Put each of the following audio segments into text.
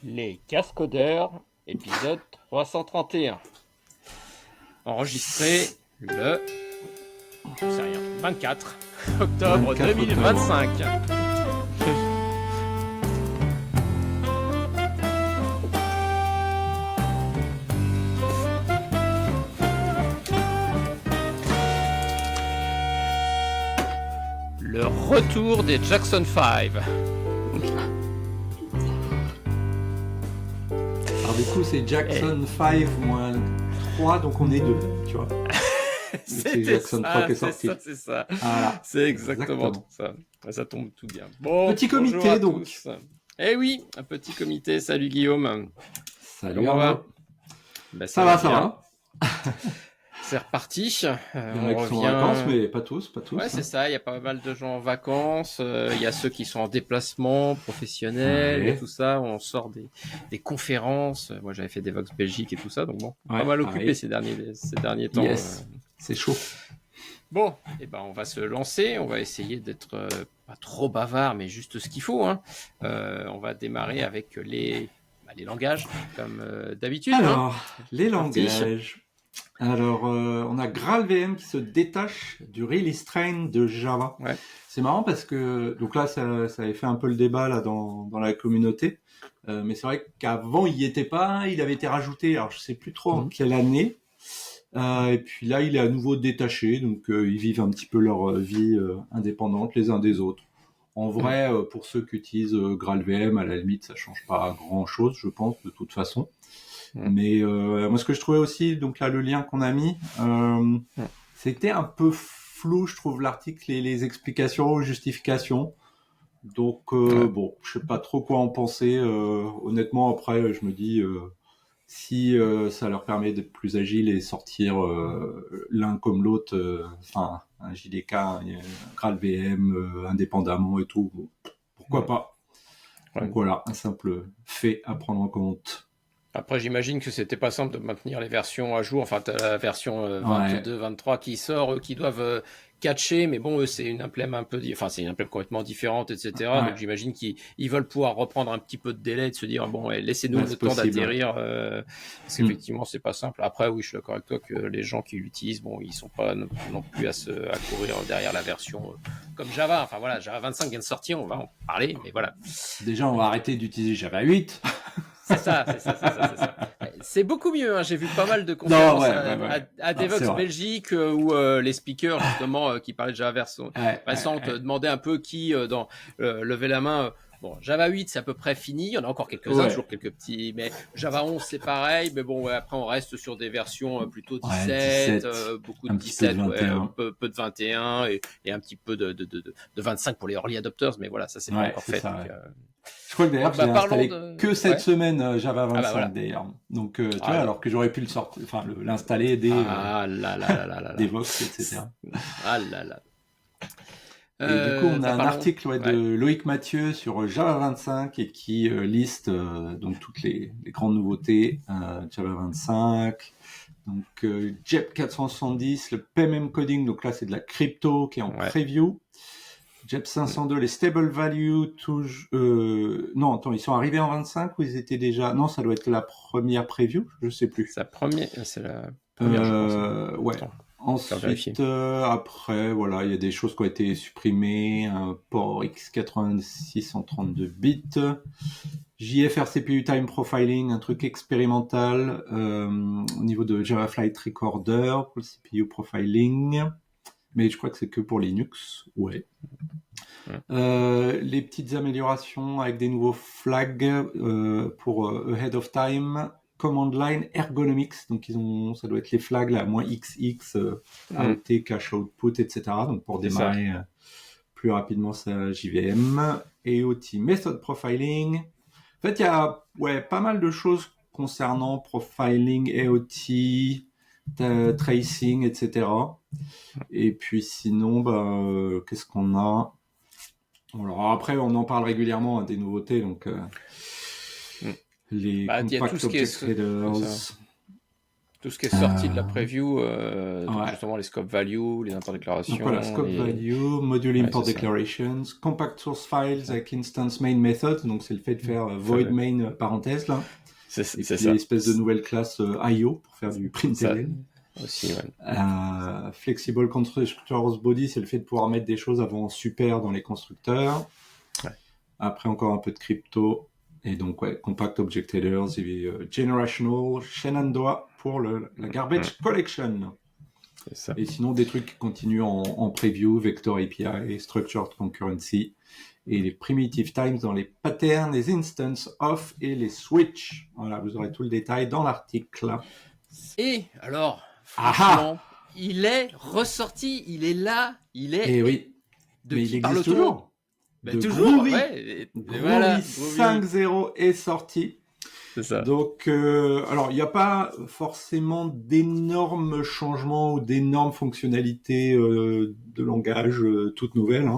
Les Cascodeurs, épisode 331. Enregistré le je sais rien, 24 octobre 2025. Le retour des Jackson 5. Alors du coup c'est Jackson 5 moins 3, donc on est 2, tu vois. C'est Jackson 3 qui est sorti. C'est ça. Voilà. C'est exactement ça. Ça tombe tout bien. Bon, petit comité donc. Tous. Eh oui, un petit comité. Salut Guillaume. Salut Arnaud. Ça va. C'est reparti. Il y en a qui sont en vacances, mais pas tous. Ouais, c'est ça. Il y a pas mal de gens en vacances. Il y a ceux qui sont en déplacement professionnel et tout ça. On sort des conférences. Moi, j'avais fait des Vox Belgique et tout ça. Donc bon, pas mal occupé ces derniers temps. Yes. C'est chaud. Bon, on va se lancer. On va essayer d'être pas trop bavard, mais juste ce qu'il faut. On va démarrer avec les langages, comme d'habitude. Alors, les langages. Alors, on a GraalVM qui se détache du release train de Java. Ouais. C'est marrant parce que, donc là, ça avait fait un peu le débat là dans la communauté. Mais c'est vrai qu'avant, il y était pas. Il avait été rajouté. Alors, je sais plus trop en quelle année. Et puis là, il est à nouveau détaché. Donc, ils vivent un petit peu leur vie indépendante les uns des autres. En vrai, pour ceux qui utilisent GraalVM, à la limite, ça change pas grand-chose, je pense, de toute façon. Mais moi, ce que je trouvais aussi, donc là, le lien qu'on a mis, c'était un peu flou, je trouve, l'article et les explications, justifications. Donc, bon, je sais pas trop quoi en penser. Honnêtement, après, je me dis, si ça leur permet d'être plus agiles et sortir l'un comme l'autre, enfin, un JDK, un GraalVM, indépendamment et tout, pourquoi pas. Donc voilà, un simple fait à prendre en compte. Après, j'imagine que c'était pas simple de maintenir les versions à jour. Enfin, t'as la version 22, 23 qui sort, qui doivent catcher, mais bon, eux, c'est une implème c'est une implème complètement différente, etc. Ouais. Donc, j'imagine qu'ils veulent pouvoir reprendre un petit peu de délai, de se dire, bon, laissez-nous le temps d'atterrir, parce qu'effectivement, c'est pas simple. Après, oui, je suis d'accord avec toi que les gens qui l'utilisent, bon, ils sont pas non plus à courir derrière la version comme Java. Enfin, voilà, Java 25 vient de sortir, on va en parler, mais voilà. Déjà, on va arrêter d'utiliser Java 8. C'est ça. C'est beaucoup mieux. J'ai vu pas mal de conférences à Devox Belgique où les speakers justement qui parlaient de Java version récente demandaient un peu qui levait la main. Bon, Java 8 c'est à peu près fini. Il y en a encore quelques-uns, toujours quelques petits. Mais Java 11 c'est pareil. Mais bon, après on reste sur des versions plutôt 17, beaucoup de 17, peu de 21 et un petit peu de 25 pour les early adopters. Mais voilà, ça c'est pas encore fait. Je crois que d'ailleurs, j'ai installé que cette semaine Java 25 d'ailleurs. Donc, tu vois, alors que j'aurais pu l'installer dès Vox, etc. Et du coup, on a un article de Loïc Mathieu sur Java 25 et qui liste donc toutes les grandes nouveautés Java 25. Donc, JEP 470, le PMM coding, donc là, c'est de la crypto qui est en preview. JEP 502, les stable value, non, attends, ils sont arrivés en 25 ou ils étaient déjà... Non, ça doit être la première preview, je sais plus. C'est la première, je pense. Ouais. Ensuite, après, voilà, il y a des choses qui ont été supprimées, un port x86 en 32 bits, JFRCPU Time Profiling, un truc expérimental au niveau de Java Flight Recorder pour le CPU Profiling. Mais je crois que c'est que pour Linux, les petites améliorations avec des nouveaux flags pour Ahead of Time, Command Line Ergonomics, donc ça doit être les flags là, XX, AOT, Cache Output, etc. Donc pour démarrer plus rapidement sa JVM, AOT Method Profiling. En fait, il y a pas mal de choses concernant profiling, AOT, tracing, etc. Et puis sinon, qu'est-ce qu'on a? Alors après, on en parle régulièrement des nouveautés, donc les compact object headers. Tout ce qui est sorti de la preview, justement les scope value, les interdéclarations. Donc voilà, scope value, module import declarations, compact source files avec instance main method, donc c'est le fait de faire void main parenthèse là. C'est ça. L'espèce de nouvelle classe IO pour faire du println. Aussi, flexible constructors body, c'est le fait de pouvoir mettre des choses avant super dans les constructeurs. Ouais. Après encore un peu de crypto. Et donc, compact object headers, et generational, Shenandoah pour la garbage collection. C'est ça. Et sinon, des trucs qui continuent en preview, vector API, structured concurrency, et les primitive times dans les patterns, les instances off et les switch. Voilà, vous aurez tout le détail dans l'article. Et alors, franchement, il est ressorti, il est là, il est... Et oui, mais il existe toujours. Toujours, Groovy. Groovy 5.0 est sorti. C'est ça. Donc, alors, il n'y a pas forcément d'énormes changements ou d'énormes fonctionnalités de langage toutes nouvelles.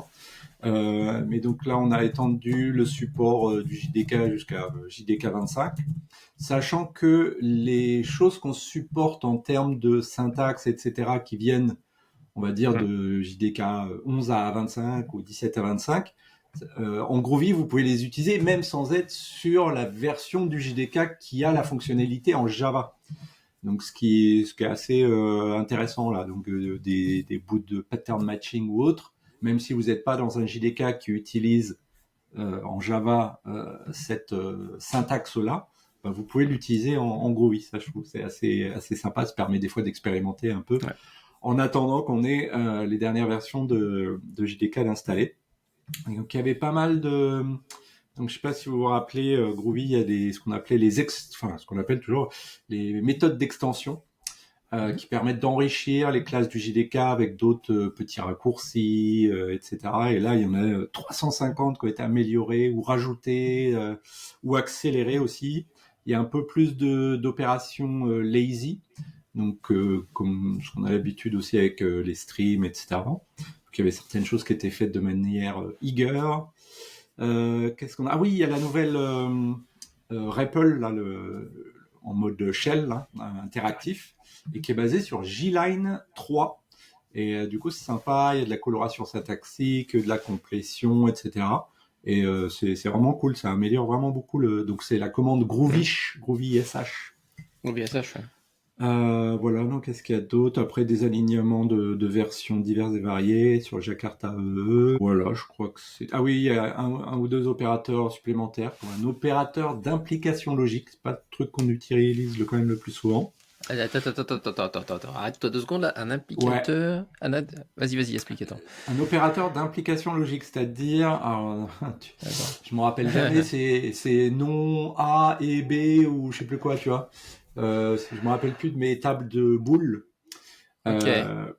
Mais donc là, on a étendu le support du JDK jusqu'à JDK 25, sachant que les choses qu'on supporte en termes de syntaxe, etc., qui viennent, on va dire, de JDK 11 à 25 ou 17 à 25, en Groovy, vous pouvez les utiliser même sans être sur la version du JDK qui a la fonctionnalité en Java. Donc, ce qui est assez intéressant là, donc des bouts de pattern matching ou autre, même si vous n'êtes pas dans un JDK qui utilise en Java cette syntaxe-là, vous pouvez l'utiliser en Groovy. Ça, je trouve, c'est assez sympa. Ça permet des fois d'expérimenter un peu, en attendant qu'on ait les dernières versions de JDK d'installer. Donc il y avait pas mal de, donc je sais pas si vous vous rappelez, Groovy, il y a ce qu'on appelait ce qu'on appelle toujours les méthodes d'extension qui permettent d'enrichir les classes du JDK avec d'autres petits raccourcis, etc. Et là il y en a 350 qui ont été améliorés ou rajoutés ou accélérés aussi. Il y a un peu plus d'opérations lazy, donc comme ce qu'on a l'habitude aussi avec les streams, etc. Il y avait certaines choses qui étaient faites de manière eager. Qu'est-ce qu'on a ? Ah oui, il y a la nouvelle REPL, là, en mode shell, là, interactif, et qui est basé sur Gline 3. Et du coup, c'est sympa, il y a de la coloration syntaxique, de la complétion, etc. Et c'est vraiment cool, ça améliore vraiment beaucoup donc c'est la commande Groovy SH. Groovy SH, ouais. Voilà, donc qu'est-ce qu'il y a d'autre ? Après, des alignements de versions diverses et variées sur Jakarta EE. Voilà, je crois que c'est... Ah oui, il y a un ou deux opérateurs supplémentaires pour un opérateur d'implication logique. C'est pas le truc qu'on utilise quand même le plus souvent. Attends, arrête-toi 2 secondes là. Un implicateur... Ouais. Vas-y, explique, attends. Un opérateur d'implication logique, c'est-à-dire... Alors, je me rappelle jamais, c'est non A et B ou je sais plus quoi, tu vois. Je me rappelle plus de mes tables de boules,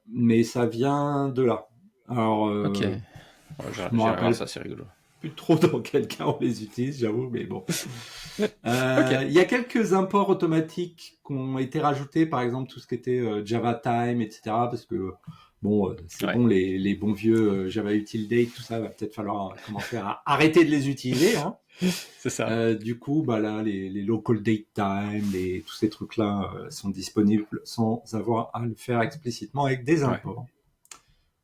mais ça vient de là. Alors, je me rappelle ça, c'est rigolo. Plus trop dans quel cas on les utilise, j'avoue, mais bon. Il y a quelques imports automatiques qui ont été rajoutés, par exemple tout ce qui était Java Time, etc. Parce que bon, bon, les bons vieux Java Util Date, tout ça, va peut-être falloir commencer à arrêter de les utiliser. Hein. C'est ça. Du coup, là, les local date time, tous ces trucs-là sont disponibles sans avoir à le faire explicitement avec des imports.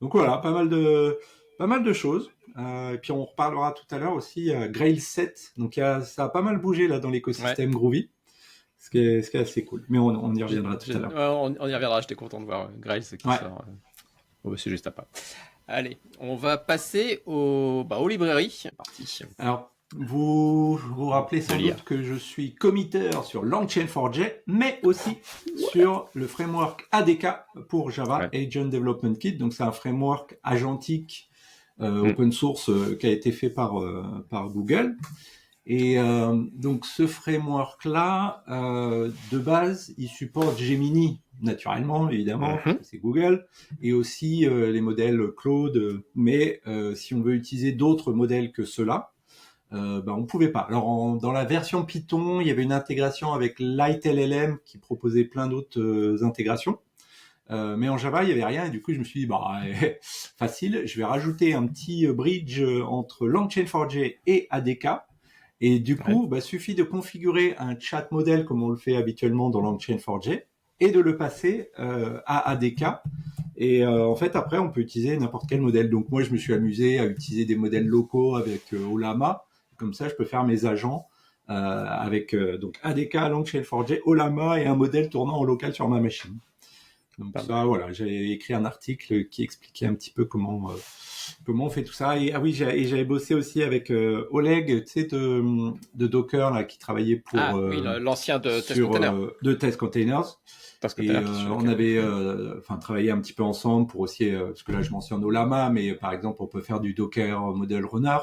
Donc voilà, pas mal de choses. Et puis on reparlera tout à l'heure aussi Grail 7. Donc ça a pas mal bougé là dans l'écosystème Groovy, ce qui est assez cool. Mais on y reviendra tout à l'heure. On y reviendra. J'étais content de voir Grail qui sort. C'est juste à pas. Allez, on va passer aux librairies. Parti. Alors, vous vous rappelez sans doute que je suis committeur sur LangChain4j, mais aussi sur le framework ADK pour Java, Agent Development Kit. Donc c'est un framework agentique open source qui a été fait par Google. Et donc ce framework-là, de base, il supporte Gemini, naturellement, évidemment, c'est Google, et aussi les modèles Claude. Mais si on veut utiliser d'autres modèles que ceux-là, on pouvait pas. Alors dans la version Python, il y avait une intégration avec LightLLM qui proposait plein d'autres intégrations. Mais en Java, il y avait rien et du coup, je me suis dit facile, je vais rajouter un petit bridge entre LangChain4j et ADK. Et du coup, suffit de configurer un chat modèle comme on le fait habituellement dans LangChain4j et de le passer à ADK. Et en fait, après, on peut utiliser n'importe quel modèle. Donc moi, je me suis amusé à utiliser des modèles locaux avec Ollama. Comme ça, je peux faire mes agents avec donc ADK, Longchain4j, Ollama et un modèle tournant en local sur ma machine. Donc ça, voilà, j'ai écrit un article qui expliquait un petit peu comment on fait tout ça. Et oui, j'avais bossé aussi avec Oleg, tu sais, de Docker là, qui travaillait pour oui, l'ancien de Test Container. De Test Containers. Et on avait travaillé un petit peu ensemble pour aussi, parce que là je mentionne Ollama, mais par exemple on peut faire du Docker Model Runner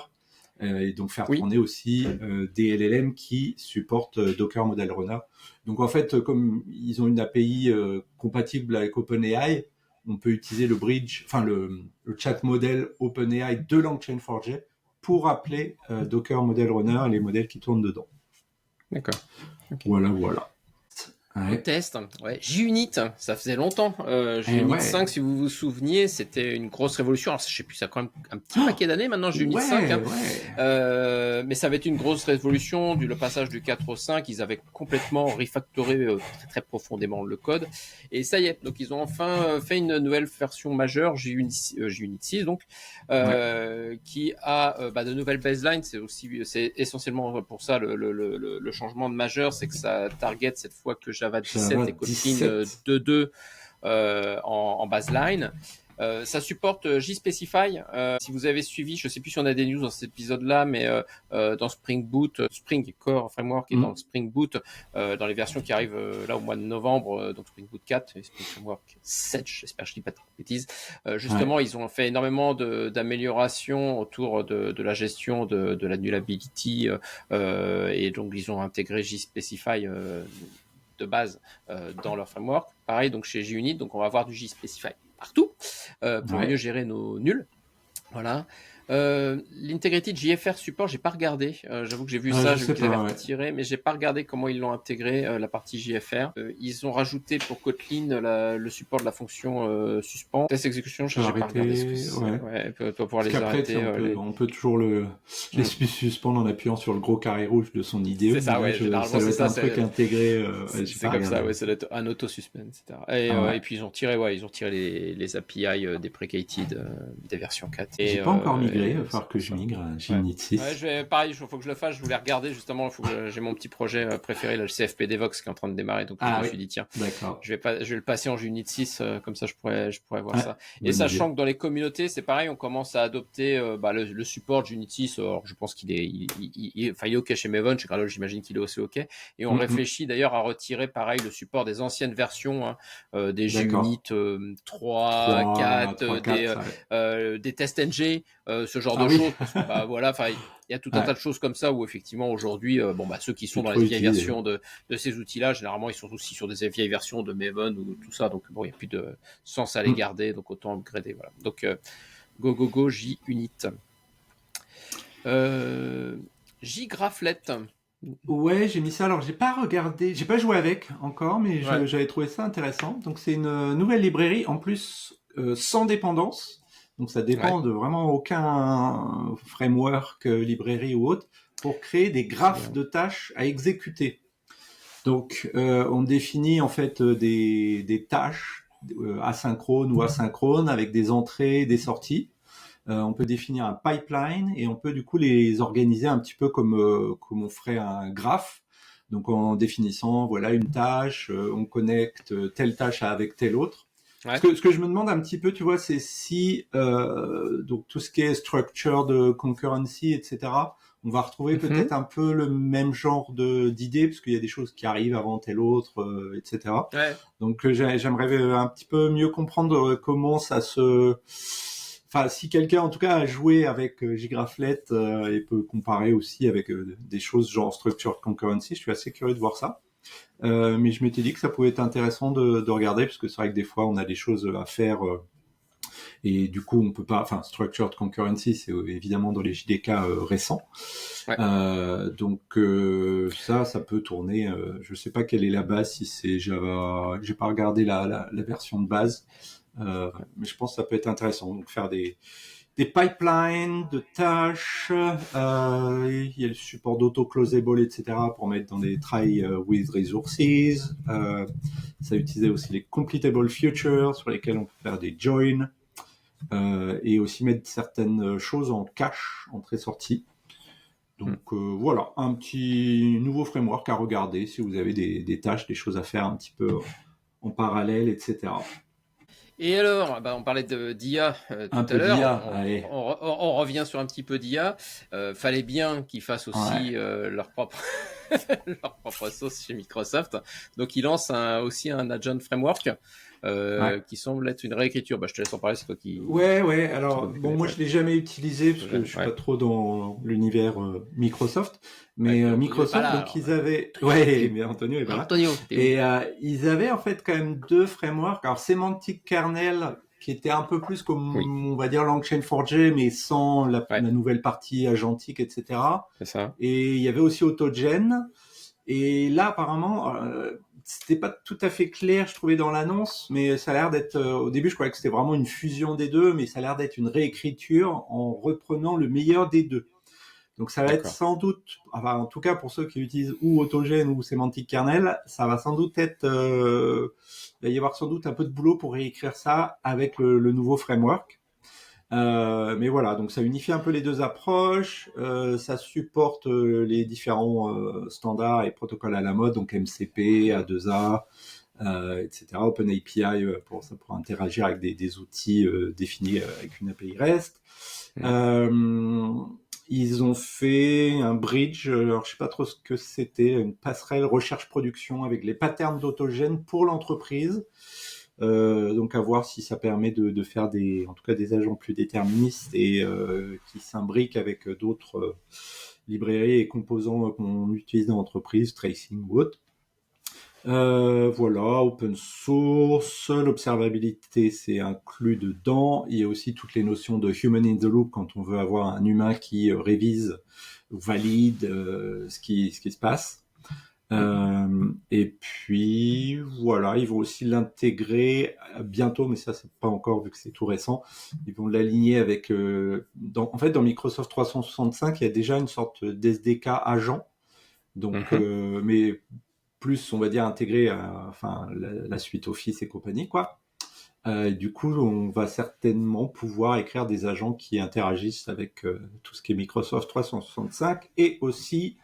et donc faire tourner aussi des LLM qui supportent Docker Model Runner. Donc en fait, comme ils ont une API compatible avec OpenAI, on peut utiliser le bridge, le chat modèle OpenAI de Langchain4j pour appeler Docker Model Runner et les modèles qui tournent dedans. D'accord. Okay. Voilà. Ouais. Test, JUnit, ça faisait longtemps. JUnit 5, si vous vous souveniez, c'était une grosse révolution. Alors, je sais plus, ça a quand même un petit paquet d'années maintenant, JUnit 5. Mais ça avait été une grosse révolution, le passage du 4 au 5. Ils avaient complètement refactoré très, très profondément le code. Et ça y est, donc ils ont enfin fait une nouvelle version majeure, JUnit 6, donc, qui a de nouvelles baselines. C'est essentiellement pour ça le changement de majeur, c'est que ça target cette fois que Java 17 et Kotlin 2.2 en baseline. Ça supporte JSpecify. Si vous avez suivi, je ne sais plus si on a des news dans cet épisode-là, mais dans Spring Boot, Spring Core Framework et dans Spring Boot, dans les versions qui arrivent là au mois de novembre, donc Spring Boot 4 et Spring Framework 7, j'espère que je ne dis pas de bêtises. Justement, ils ont fait énormément d'améliorations autour de la gestion de la nullability et donc ils ont intégré JSpecify de base dans leur framework. Pareil, donc chez JUnit, donc on va avoir du JSpecify partout pour mieux gérer nos nuls. Voilà. L'integrated JFR support, j'ai pas regardé. J'avoue que j'ai vu ça, j'ai vu qu'ils avaient retiré, mais j'ai pas regardé comment ils l'ont intégré la partie JFR. Ils ont rajouté pour Kotlin le support de la fonction suspend. Test execution, j'ai pas regardé ce que c'est. Pour pouvoir les arrêter. On peut toujours les suspendre en appuyant sur le gros carré rouge de son IDE. C'est ça, généralement ça doit être un truc intégré. C'est comme ça, ça doit être un auto-suspend, etc. Et puis ils ont tiré les API deprecated des versions 4. J'ai pas encore migré. Il va falloir que je migre à JUnit 6. Pareil, il faut que je le fasse. Je voulais regarder justement. J'ai mon petit projet préféré, le CFP Devox, qui est en train de démarrer. Donc je me suis dit tiens, je vais le passer en JUnit 6, comme ça je pourrais voir ça. Et sachant que dans les communautés, c'est pareil, on commence à adopter le support JUnit 6. Alors, je pense qu'il est ok chez Maven, chez Gradle, j'imagine qu'il est aussi ok. Et on réfléchit d'ailleurs à retirer pareil le support des anciennes versions, des JUnit 3, 4, des TestNG. Ce genre de choses, parce que, il y a tout un tas de choses comme ça où effectivement aujourd'hui, ceux qui sont dans les vieilles versions de ces outils-là, généralement ils sont aussi sur des vieilles versions de Maven ou tout ça, donc il n'y a plus de sens à les garder, donc autant upgrader, voilà. Donc go JUnit. JGraphlet. Ouais, j'ai mis ça. Alors j'ai pas regardé, j'ai pas joué avec encore, mais j'avais trouvé ça intéressant. Donc c'est une nouvelle librairie en plus sans dépendance. Donc ça dépend de vraiment aucun framework, librairie ou autre, pour créer des graphes de tâches à exécuter. Donc on définit en fait des tâches asynchrones ou asynchrones avec des entrées, des sorties. On peut définir un pipeline et on peut du coup les organiser un petit peu comme on ferait un graphe. Donc en définissant une tâche, on connecte telle tâche avec telle autre. Ce que je me demande un petit peu, tu vois, c'est si donc tout ce qui est structured concurrency, etc. On va retrouver peut-être un peu le même genre d'idées, parce qu'il y a des choses qui arrivent avant telle autre, etc. Donc j'aimerais un petit peu mieux comprendre comment ça se... Enfin, si quelqu'un en tout cas a joué avec JGraphlet et peut comparer aussi avec des choses genre structured concurrency, je suis assez curieux de voir ça. Mais je m'étais dit que ça pouvait être intéressant de regarder, parce que c'est vrai que des fois on a des choses à faire et du coup on peut pas. Enfin, structured concurrency, c'est évidemment dans les JDK récents. Donc ça peut tourner. Je sais pas quelle est la base, si c'est Java. J'ai pas regardé la version de base, mais je pense que ça peut être intéressant. Donc faire des pipelines de tâches, il y a le support d'auto-closable, etc. pour mettre dans des try with resources. Ça utilisait aussi les completable futures sur lesquels on peut faire des joins et aussi mettre certaines choses en cache, entrée-sortie. Donc voilà, un petit nouveau framework à regarder si vous avez des tâches, des choses à faire un petit peu en parallèle, etc. Et alors, on parlait d'IA tout à l'heure. On revient sur un petit peu d'IA. Fallait bien qu'ils fassent aussi leur propre leur propre sauce chez Microsoft. Donc ils lancent aussi un agent framework qui semble être une réécriture. Je te laisse en parler, c'est toi qui. Ouais. Alors moi je l'ai jamais utilisé parce que je suis pas trop dans l'univers Microsoft. Mais Microsoft, là, donc ils avaient. Ouais, mais Antonio est pas là. Antonio. Et ils avaient en fait quand même deux frameworks. Alors Semantic Kernel, qui était un peu plus comme on va dire LangChain4j, mais sans la nouvelle partie agentique, etc. C'est ça. Et il y avait aussi Autogen. Et là, apparemment, c'était pas tout à fait clair, je trouvais, dans l'annonce, mais ça a l'air d'être. Au début, je croyais que c'était vraiment une fusion des deux, mais ça a l'air d'être une réécriture en reprenant le meilleur des deux. Donc ça va être sans doute, enfin en tout cas pour ceux qui utilisent ou Autogen ou Semantic Kernel, ça va sans doute être, il va y avoir sans doute un peu de boulot pour réécrire ça avec le nouveau framework. Mais voilà, donc ça unifie un peu les deux approches, ça supporte les différents standards et protocoles à la mode, donc MCP, A2A, etc. OpenAPI pour interagir avec des outils définis avec une API REST. Ils ont fait un bridge, alors je sais pas trop ce que c'était, une passerelle recherche-production avec les patterns d'Autogen pour l'entreprise. Donc à voir si ça permet de faire en tout cas des agents plus déterministes et qui s'imbriquent avec d'autres librairies et composants qu'on utilise dans l'entreprise, tracing ou autre. Voilà, open source, l'observabilité c'est inclus dedans. Il y a aussi toutes les notions de human in the loop quand on veut avoir un humain qui révise ou valide ce qui se passe. Et puis voilà, ils vont aussi l'intégrer bientôt, mais ça c'est pas encore vu que c'est tout récent. Ils vont l'aligner avec en fait dans Microsoft 365 il y a déjà une sorte d'SDK agent, donc mais plus on va dire intégré à la suite Office et compagnie quoi. Du coup on va certainement pouvoir écrire des agents qui interagissent avec tout ce qui est Microsoft 365 et aussi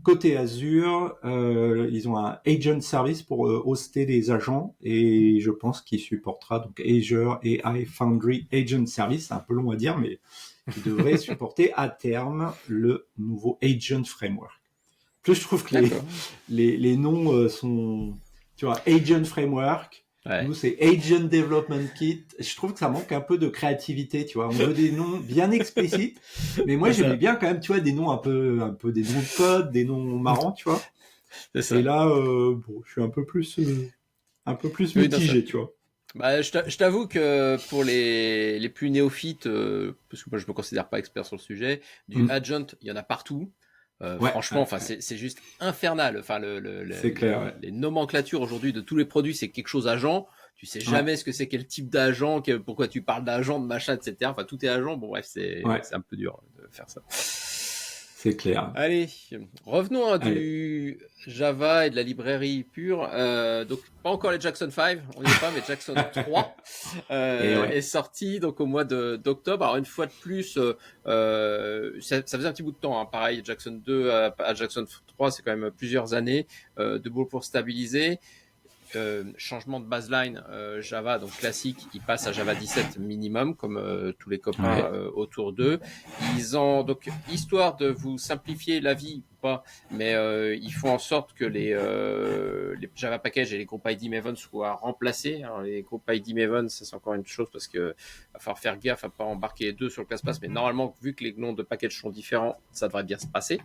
côté Azure, ils ont un agent service pour hoster les agents et je pense qu'il supportera donc Azure AI Foundry Agent Service, c'est un peu long à dire, mais qui devrait supporter à terme le nouveau Agent Framework. Plus je trouve que les noms sont, tu vois, Agent Framework. Nous, c'est Agent Development Kit. Je trouve que ça manque un peu de créativité, tu vois. On veut des noms bien explicites. Mais moi, j'aimais bien quand même, tu vois, des noms un peu des noms de code, des noms marrants, tu vois. C'est ça. Et là, je suis un peu plus mitigé, tu vois. Je t'avoue que pour les plus néophytes, parce que moi, je me considère pas expert sur le sujet, du agent, il y en a partout. Franchement, c'est juste infernal. Enfin, c'est clair, les nomenclatures aujourd'hui de tous les produits, c'est quelque chose agent. Tu sais jamais ce que c'est, quel type d'agent, pourquoi tu parles d'agent, de machin, etc. Enfin, tout est agent. Bon, bref, c'est un peu dur de faire ça. C'est clair. Allez, revenons à du Java et de la librairie pure. Donc, pas encore les Jackson 5, on n'y est pas, mais Jackson 3 est sorti donc au mois d'octobre. Alors, une fois de plus, ça faisait un petit bout de temps. Hein. Pareil, Jackson 2 à Jackson 3, c'est quand même plusieurs années de boulot pour stabiliser. Changement de baseline Java donc classique, il passe à Java 17 minimum comme tous les copains autour d'eux. Ils ont donc, histoire de vous simplifier la vie ou pas, mais ils font en sorte que les Java Package et les groupes ID Maven soient remplacés. Alors les groupes ID Maven, ça c'est encore une chose parce que va falloir faire gaffe à pas embarquer les deux sur le ClassPass, mais normalement vu que les noms de package sont différents, ça devrait bien se passer.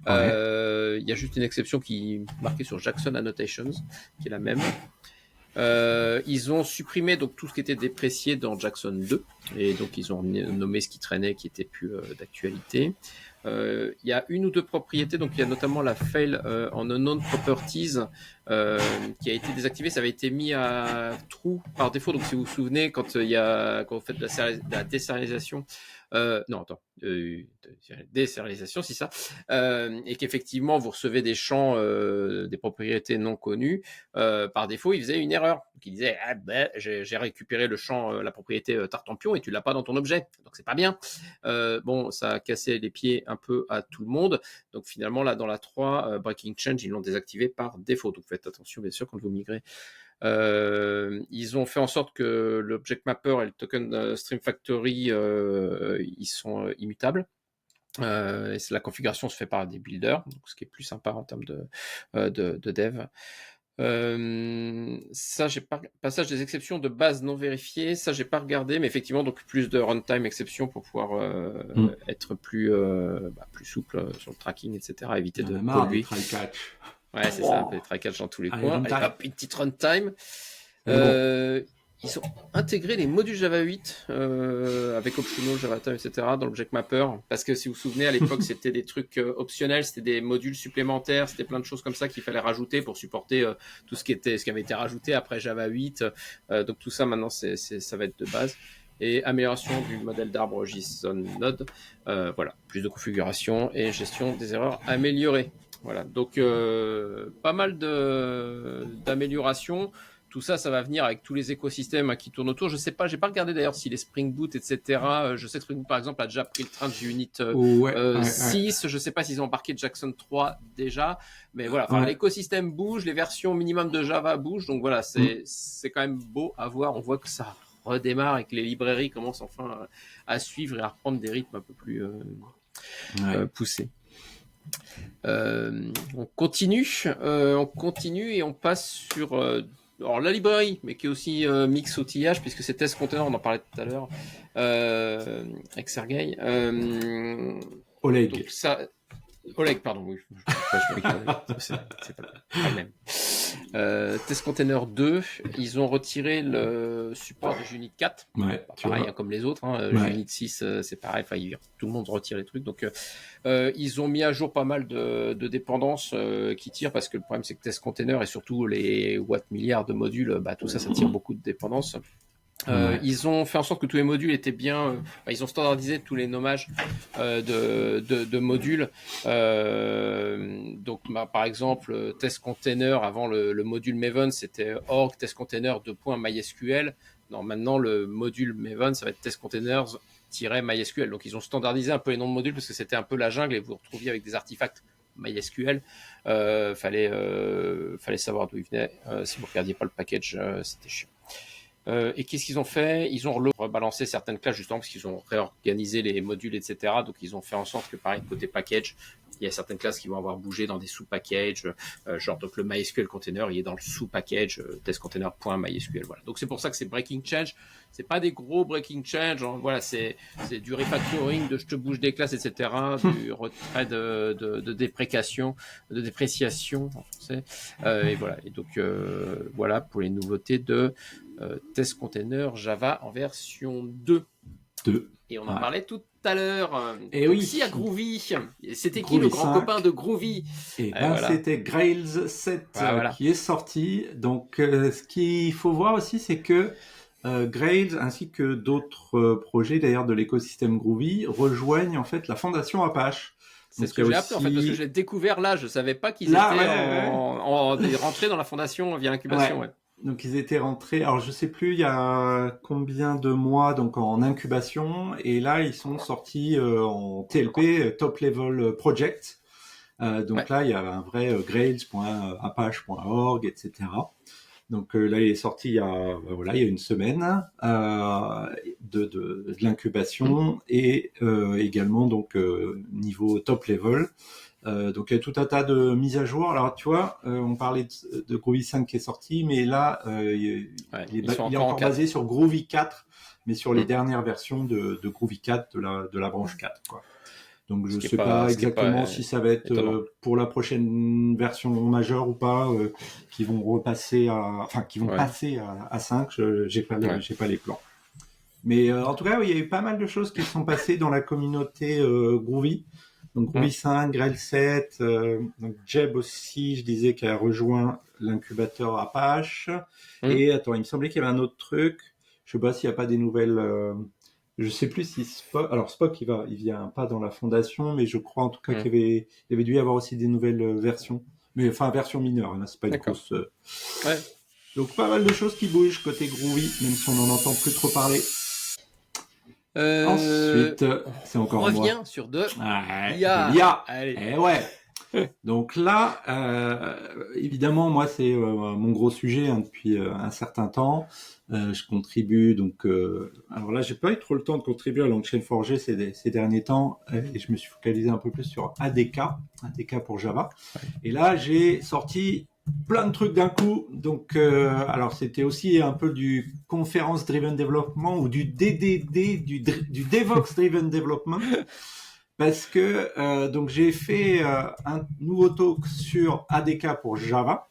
Il y a juste une exception qui est marquée sur Jackson Annotations, qui est la même. Ils ont supprimé donc tout ce qui était déprécié dans Jackson 2 et donc ils ont nommé ce qui traînait qui était plus d'actualité. il y a une ou deux propriétés, donc il y a notamment la fail en unknown properties qui a été désactivée. Ça avait été mis à true par défaut. Donc si vous vous souvenez, quand vous faites de la désérialisation, désérialisation, c'est ça, et qu'effectivement vous recevez des champs, des propriétés non connues, par défaut, il faisait une erreur. Donc il disait j'ai récupéré le champ, la propriété Tartampion et tu l'as pas dans ton objet, donc c'est pas bien. Bon, ça a cassé les pieds un peu à tout le monde. Donc finalement là dans la 3, Breaking Change, ils l'ont désactivé par défaut. Donc faites attention bien sûr quand vous migrez. Ils ont fait en sorte que l'Object Mapper et le Token Stream Factory ils sont immutables. Et la configuration se fait par des builders, donc ce qui est plus sympa en termes de dev. Ça, passage des exceptions de base non vérifiées, ça j'ai pas regardé, mais effectivement donc plus de runtime exceptions pour pouvoir être plus souple sur le tracking, etc. Éviter de polluer. Ouais, c'est ça, les try catch dans tous les coins. Allez, hop, une petite runtime. Ils ont intégré les modules Java 8 avec Optional, JavaTime, etc. dans l'Object Mapper. Parce que si vous vous souvenez, à l'époque, c'était des trucs optionnels, c'était des modules supplémentaires, c'était plein de choses comme ça qu'il fallait rajouter pour supporter tout ce qui avait été rajouté après Java 8. Donc tout ça, maintenant, ça va être de base. Et amélioration du modèle d'arbre JSON Node. Voilà, plus de configuration et gestion des erreurs améliorée. Voilà, donc pas mal d'améliorations. Tout ça, ça va venir avec tous les écosystèmes qui tournent autour. Je sais pas, j'ai pas regardé d'ailleurs si les Spring Boot, etc. Je sais que Spring Boot, par exemple, a déjà pris le train de JUnit 6. Je sais pas s'ils ont embarqué Jackson 3 déjà. Mais voilà, l'écosystème bouge, les versions minimum de Java bougent. Donc voilà, c'est quand même beau à voir. On voit que ça redémarre et que les librairies commencent enfin à suivre et à reprendre des rythmes un peu plus poussés. On continue et on passe sur alors la librairie, mais qui est aussi mix outillage, puisque c'est Test Container, on en parlait tout à l'heure avec Sergueï. Oleg. Donc ça, Oleg, pardon, oui. C'est pas le même. Test Container 2, ils ont retiré le support de JUnit 4. Ouais, pareil, comme les autres. JUnit 6, c'est pareil. Enfin, tout le monde retire les trucs. Donc, ils ont mis à jour pas mal de dépendances qui tirent, parce que le problème, c'est que Test Container et surtout les watts milliards de modules, tout ça tire beaucoup de dépendances. Ils ont fait en sorte que tous les modules étaient bien. Ils ont standardisé tous les nommages de modules. Donc, par exemple, test container avant le module Maven, c'était org test container .mysql. Non, maintenant le module Maven, ça va être test containers-mysql. Donc, ils ont standardisé un peu les noms de modules parce que c'était un peu la jungle et vous vous retrouviez avec des artefacts MySQL. Fallait savoir d'où ils venaient. Si vous regardiez pas le package, c'était chiant. Et qu'est-ce qu'ils ont fait? Ils ont rebalancé certaines classes justement parce qu'ils ont réorganisé les modules, etc. Donc ils ont fait en sorte que pareil, côté package, il y a certaines classes qui vont avoir bougé dans des sous-packages, genre donc le MySQL container, il est dans le sous-package testcontainer.mysql. Voilà. Donc c'est pour ça que c'est breaking change. C'est pas des gros breaking change. Hein. Voilà, c'est du refactoring, de je te bouge des classes, etc. Du retrait de dépréciation en français. Et voilà. Et donc voilà pour les nouveautés de Test Container Java en version 2. Et on en parlait tout à l'heure. Et donc, si à Groovy, c'était qui le grand copain de Groovy? C'était Grails 7 qui est sorti. Donc, ce qu'il faut voir aussi, c'est que Grails ainsi que d'autres projets d'ailleurs de l'écosystème Groovy rejoignent en fait la fondation Apache. C'est ce que j'ai appris en fait, parce que je l'ai découvert là. Je savais pas qu'ils étaient rentrés dans la fondation via l'incubation. Donc ils étaient rentrés, alors je sais plus il y a combien de mois donc en incubation, et là ils sont sortis en TLP, Top Level Project. Donc là il y a un vrai grails.apache.org, etc. Donc là il est sorti il y a une semaine de l'incubation et également donc niveau Top Level. Donc il y a tout un tas de mises à jour. Alors tu vois, on parlait de Groovy 5 qui est sorti, mais là il est encore basé sur Groovy 4, mais sur les dernières versions de Groovy 4 de la branche 4, quoi. Donc je sais pas exactement si ça va être pour la prochaine version majeure ou pas, qui vont repasser passer à 5. J'ai pas les plans. Mais en tout cas, il y a eu pas mal de choses qui sont passées dans la communauté Groovy. Donc Groovy 5, Grail 7, donc Jeb aussi, je disais qu'elle a rejoint l'incubateur Apache. Et attends, il me semblait qu'il y avait un autre truc. Je sais pas s'il n'y a pas des nouvelles. Je sais plus si Spock. Alors Spock, il vient pas dans la fondation, mais je crois en tout cas qu'il y avait dû y avoir aussi des nouvelles versions. Mais enfin, version mineure. Là, c'est pas une grosse. Ouais. Donc pas mal de choses qui bougent côté Groovy, même si on n'en entend plus trop parler. Ensuite, c'est encore on revient sur de l'IA. Eh ouais. Donc là, évidemment, moi, c'est mon gros sujet depuis un certain temps. Je contribue donc. Alors là, j'ai pas eu trop le temps de contribuer à l'Angchain Forger ces derniers temps, et je me suis focalisé un peu plus sur ADK pour Java. Et là, j'ai sorti plein de trucs d'un coup. Donc, alors c'était aussi un peu du Conference Driven Development ou du DDD, du Devox Driven Development. Parce que donc j'ai fait un nouveau talk sur ADK pour Java.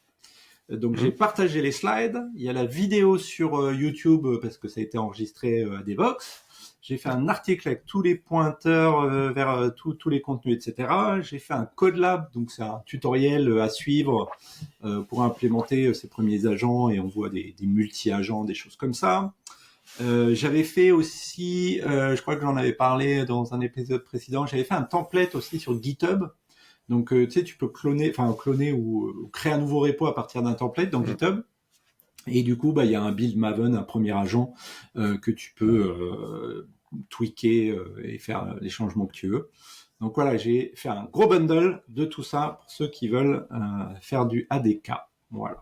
Donc j'ai partagé les slides. Il y a la vidéo sur YouTube parce que ça a été enregistré à Devox. J'ai fait un article avec tous les pointeurs vers tous les contenus, etc. J'ai fait un Code Lab, donc c'est un tutoriel à suivre pour implémenter ces premiers agents et on voit des multi-agents, des choses comme ça. J'avais fait aussi, je crois que j'en avais parlé dans un épisode précédent, j'avais fait un template aussi sur GitHub. Donc, tu sais, tu peux cloner ou créer un nouveau repo à partir d'un template dans GitHub. Et du coup, il y a un build Maven, un premier agent que tu peux tweaker et faire les changements que tu veux. Donc voilà, j'ai fait un gros bundle de tout ça pour ceux qui veulent faire du ADK. Voilà.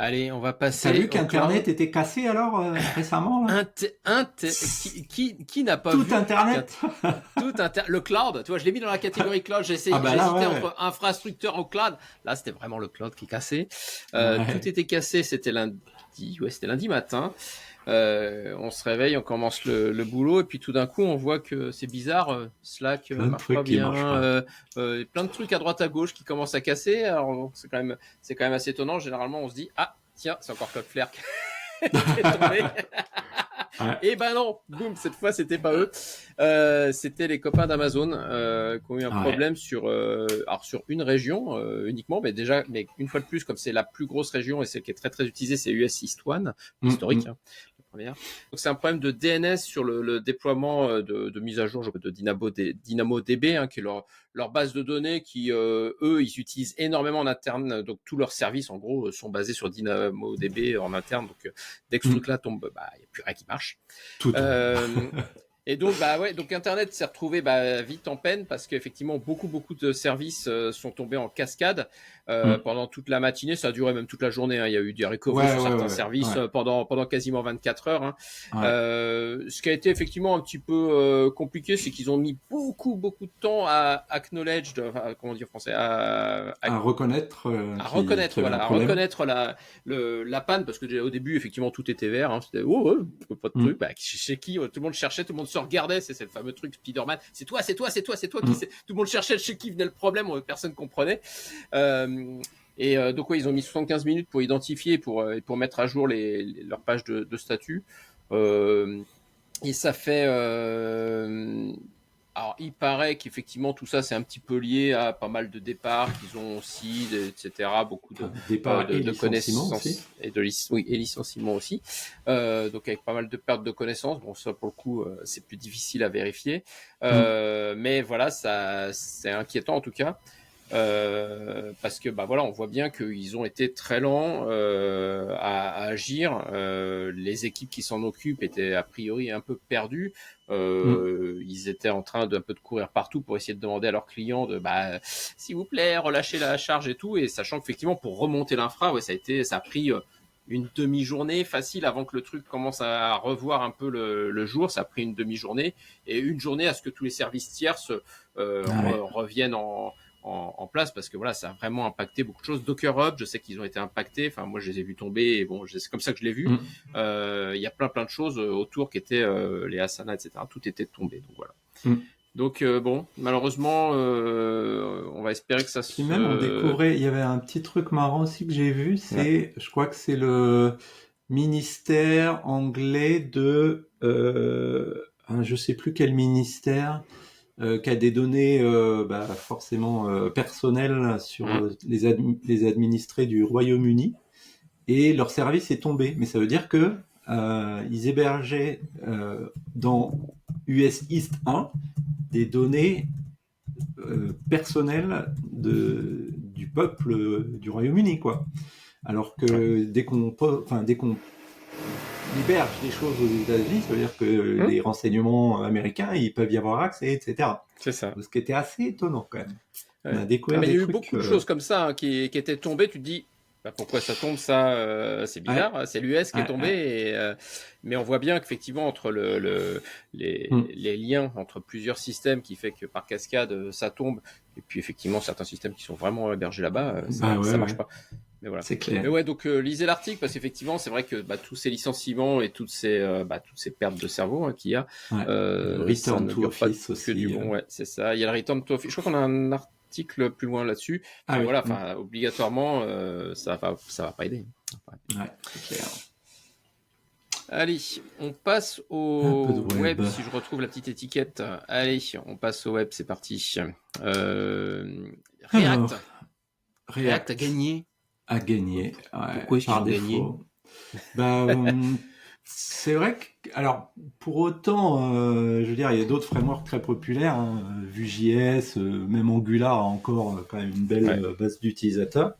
Allez, on va passer. T'as vu qu'Internet était cassé alors récemment là Qui n'a pas tout vu Internet le cloud, tu vois, je l'ai mis dans la catégorie cloud. J'hésitais entre infrastructure au cloud. Là, c'était vraiment le cloud qui cassait. Tout était cassé. C'était lundi matin. On se réveille, on commence le boulot et puis tout d'un coup on voit que c'est bizarre, Slack marche pas bien, plein de trucs à droite à gauche qui commencent à casser. Alors c'est quand même assez étonnant. Généralement on se dit tiens, c'est encore Cloudflare qui est tombé. Et ben non, boum, cette fois c'était pas eux, c'était les copains d'Amazon qui ont eu un problème sur une région uniquement, mais une fois de plus, comme c'est la plus grosse région et celle qui est très très utilisée, c'est US East 1, historique. Première. Donc c'est un problème de DNS sur le déploiement de mise à jour de DynamoDB, qui est leur base de données qui eux ils utilisent énormément en interne, donc tous leurs services en gros sont basés sur DynamoDB en interne, donc dès que ce truc là tombe, il n'y a plus rien qui marche. Et donc donc Internet s'est retrouvé vite en peine parce qu'effectivement beaucoup de services sont tombés en cascade pendant toute la matinée. Ça a duré même toute la journée. Il y a eu des recoveries sur certains services pendant quasiment 24 heures. Ce qui a été effectivement un petit peu compliqué, c'est qu'ils ont mis beaucoup de temps à acknowledge, comment dire en français, à reconnaître la panne, parce que au début effectivement tout était vert. C'était pas de truc. Chez qui tout le monde cherchait, tout le monde se regardait, c'est le fameux truc Spider-Man, c'est toi qui tout le monde cherchait chez qui venait le problème, personne comprenait. Donc ils ont mis 75 minutes pour identifier pour mettre à jour leurs pages de statut. Et ça fait alors il paraît qu'effectivement tout ça c'est un petit peu lié à pas mal de départs qu'ils ont aussi, etc. Beaucoup de départs de connaissances aussi. Et licenciements aussi. Donc avec pas mal de pertes de connaissances. Bon, ça pour le coup c'est plus difficile à vérifier. Mais voilà, ça c'est inquiétant en tout cas. Parce que on voit bien qu'ils ont été très lents à agir. Les équipes qui s'en occupent étaient a priori un peu perdues. Ils étaient en train d'un peu de courir partout pour essayer de demander à leurs clients de s'il vous plaît relâchez la charge et tout, et sachant qu'effectivement pour remonter l'infra ça a pris une demi-journée facile avant que le truc commence à revoir un peu le jour. Ça a pris une demi-journée et une journée à ce que tous les services tierces reviennent en place, parce que voilà, ça a vraiment impacté beaucoup de choses. Docker Hub, je sais qu'ils ont été impactés. Enfin, moi, je les ai vus tomber. Et bon, c'est comme ça que je l'ai vu. Il y a plein de choses autour qui étaient les Asana, etc. Tout était tombé. Donc voilà. Donc malheureusement, on va espérer que ça se. Puis même, on découvrait. Il y avait un petit truc marrant aussi que j'ai vu. Je crois que c'est le ministère anglais de. Je sais plus quel ministère. qui a des données forcément personnelles sur les administrés du Royaume-Uni, et leur service est tombé. Mais ça veut dire que ils hébergeaient dans US East 1 des données personnelles du peuple du Royaume-Uni, quoi. Alors que dès qu'on héberge des choses aux États-Unis, ça veut dire que les renseignements américains, ils peuvent y avoir accès, etc. C'est ça. Ce qui était assez étonnant quand même. Ouais. On a découvert il y a eu beaucoup de choses comme ça qui étaient tombées. Tu te dis, pourquoi ça tombe, ça c'est bizarre. C'est l'US qui est tombé. Mais on voit bien qu'effectivement, entre les liens entre plusieurs systèmes qui fait que par cascade, ça tombe. Et puis effectivement, certains systèmes qui sont vraiment hébergés là-bas, ça marche pas. Mais voilà. C'est clair. Mais ouais, donc lisez l'article parce qu'effectivement, c'est vrai que tous ces licenciements et toutes ces pertes de cerveau qu'il y a, Return to Office aussi. Du bon, ouais, c'est ça. Il y a le Return to Office. Je crois qu'on a un article plus loin là-dessus. Voilà, obligatoirement, ça va pas aider. Ouais, c'est clair. Allez, on passe au web. Si je retrouve la petite étiquette. Allez, on passe au web. C'est parti. React a gagné. À gagner. Pourquoi est-ce par défaut c'est vrai que, alors, pour autant, je veux dire, il y a d'autres frameworks très populaires, Vue.js, même Angular a encore quand même une belle base d'utilisateurs.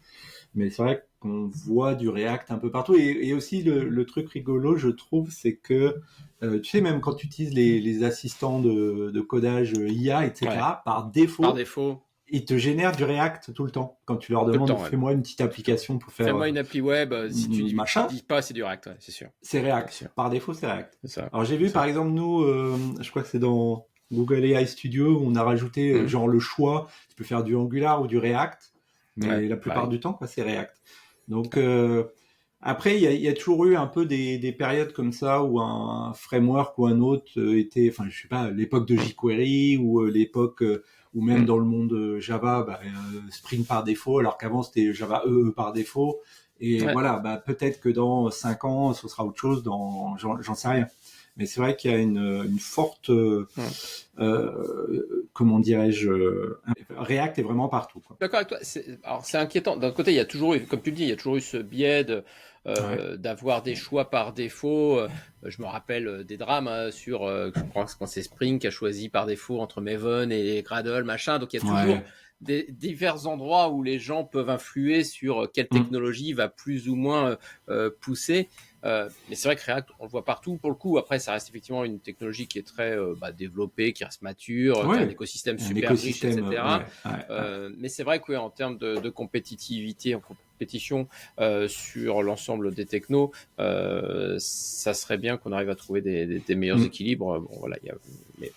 Mais c'est vrai qu'on voit du React un peu partout. Et aussi, le truc rigolo, je trouve, c'est que, tu sais, même quand tu utilises les assistants de codage IA, etc., par défaut, ils te génèrent du React tout le temps. Quand tu leur demandes, fais-moi une petite application pour faire... Fais-moi une appli web, si tu dis pas, c'est du React, c'est sûr. C'est React. Par défaut, c'est React. C'est ça. Alors j'ai vu, par exemple, nous, je crois que c'est dans Google AI Studio, où on a rajouté genre le choix, tu peux faire du Angular ou du React, mais la plupart du temps, c'est React. Donc après, il y a toujours eu un peu des périodes comme ça où un framework ou un autre était, enfin, je sais pas, l'époque de jQuery ou l'époque ou même dans le monde Java, Spring par défaut, alors qu'avant c'était Java EE par défaut. Et voilà, peut-être que dans 5 ans, ce sera autre chose, j'en sais rien. Mais c'est vrai qu'il y a une forte, comment dirais-je, React est vraiment partout, quoi. D'accord avec toi. Alors c'est inquiétant. D'un côté, il y a toujours eu, comme tu le dis, il y a toujours eu ce biais d'avoir des choix par défaut. Je me rappelle des drames sur, je crois que quand c'est Spring qui a choisi par défaut entre Maven et Gradle, machin. Donc il y a toujours divers endroits où les gens peuvent influer sur quelle technologie va plus ou moins pousser. Mais c'est vrai que React, on le voit partout. Pour le coup, après, ça reste effectivement une technologie qui est très développée, qui reste mature, qui a un écosystème super riche, etc. Mais c'est vrai qu'en termes de compétitivité, en compétition sur l'ensemble des technos, ça serait bien qu'on arrive à trouver des meilleurs équilibres. Bon, voilà, mais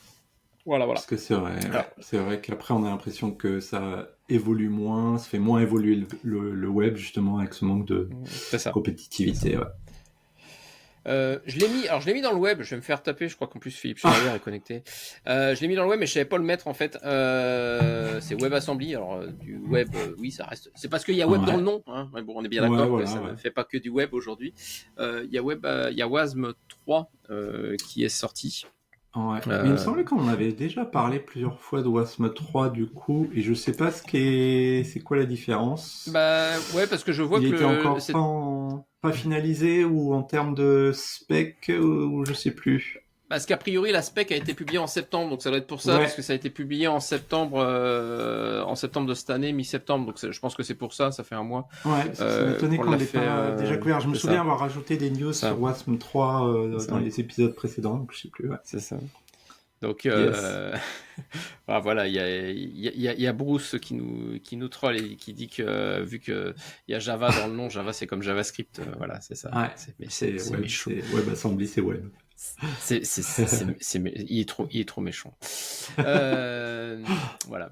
voilà. Parce que c'est vrai, c'est vrai qu'après on a l'impression que ça évolue moins, ça fait moins évoluer le web justement avec ce manque de compétitivité. Je l'ai mis dans le web. Je vais me faire taper. Je crois qu'en plus Philippe Schneider est connecté. Je l'ai mis dans le web, mais je savais pas le mettre en fait. C'est WebAssembly. Alors du web, oui, ça reste. C'est parce qu'il y a web dans le nom. Hein. Mais bon, on est bien d'accord que ça ne fait pas que du web aujourd'hui. Il y a WASM 3 qui est sorti. Mais il me semblait qu'on avait déjà parlé plusieurs fois de WASM 3 du coup, et je sais pas c'est quoi la différence. Parce que je vois il était encore pas finalisé ou en termes de spec ou je sais plus. Parce qu'a priori la spec a été publiée en septembre, donc ça doit être pour ça, parce que ça a été publié en septembre de cette année, mi-septembre, donc je pense que c'est pour ça fait un mois. Ça m'étonnait qu'on l'ait pas déjà couvert. Je me souviens avoir rajouté des news sur WASM 3 dans les épisodes précédents, donc je sais plus. C'est ça. Donc voilà, il y a Bruce qui nous troll et qui dit que vu que il y a Java dans le nom, Java c'est comme JavaScript, voilà, c'est ça. C'est WebAssembly, c'est web. Il est trop méchant. Voilà.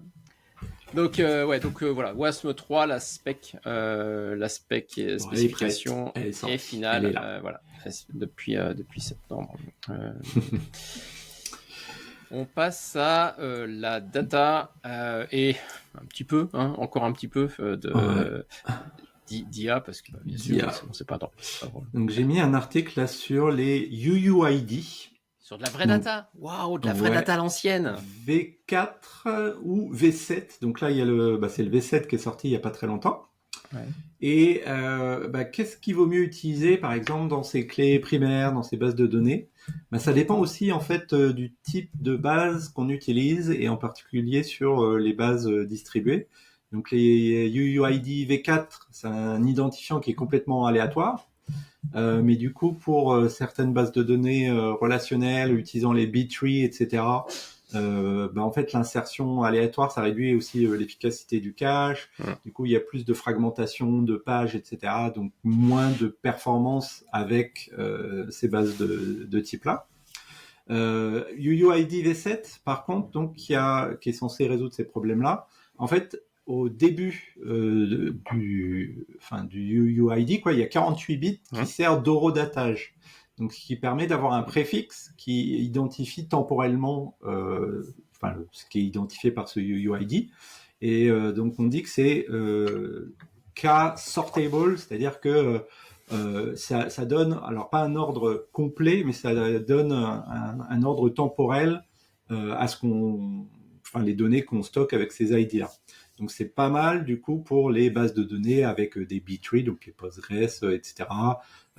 Donc voilà, WASM 3, la spécification est finale, voilà, depuis septembre. On passe à la data et un petit peu, encore un petit peu d'IA, parce que bien sûr, c'est pas drôle. Donc j'ai mis un article là sur les UUID. Sur de la vraie data. Waouh, de la vraie data à l'ancienne. V4 ou V7. Donc là, il y a c'est le V7 qui est sorti il y a pas très longtemps. Ouais. Et qu'est-ce qu'il vaut mieux utiliser, par exemple, dans ces clés primaires, dans ces bases de données? Ça dépend aussi en fait du type de base qu'on utilise, et en particulier sur les bases distribuées. Donc les UUID V4, c'est un identifiant qui est complètement aléatoire. Mais du coup, pour certaines bases de données relationnelles utilisant les B-trees, etc., en fait, l'insertion aléatoire, ça réduit aussi l'efficacité du cache. Ouais. Du coup, il y a plus de fragmentation de pages, etc., donc moins de performance avec ces bases de type-là. UUID V7, par contre, donc, qui est censé résoudre ces problèmes-là. En fait, au début du UUID, il y a 48 bits qui servent d'horodatage. Donc, ce qui permet d'avoir un préfixe qui identifie temporellement ce qui est identifié par ce UUID. Et donc, on dit que c'est K-sortable, c'est-à-dire que ça donne, alors pas un ordre complet, mais ça donne un ordre temporel à les données qu'on stocke avec ces ID-là. Donc c'est pas mal du coup pour les bases de données avec des B-trees, donc les Postgres, etc.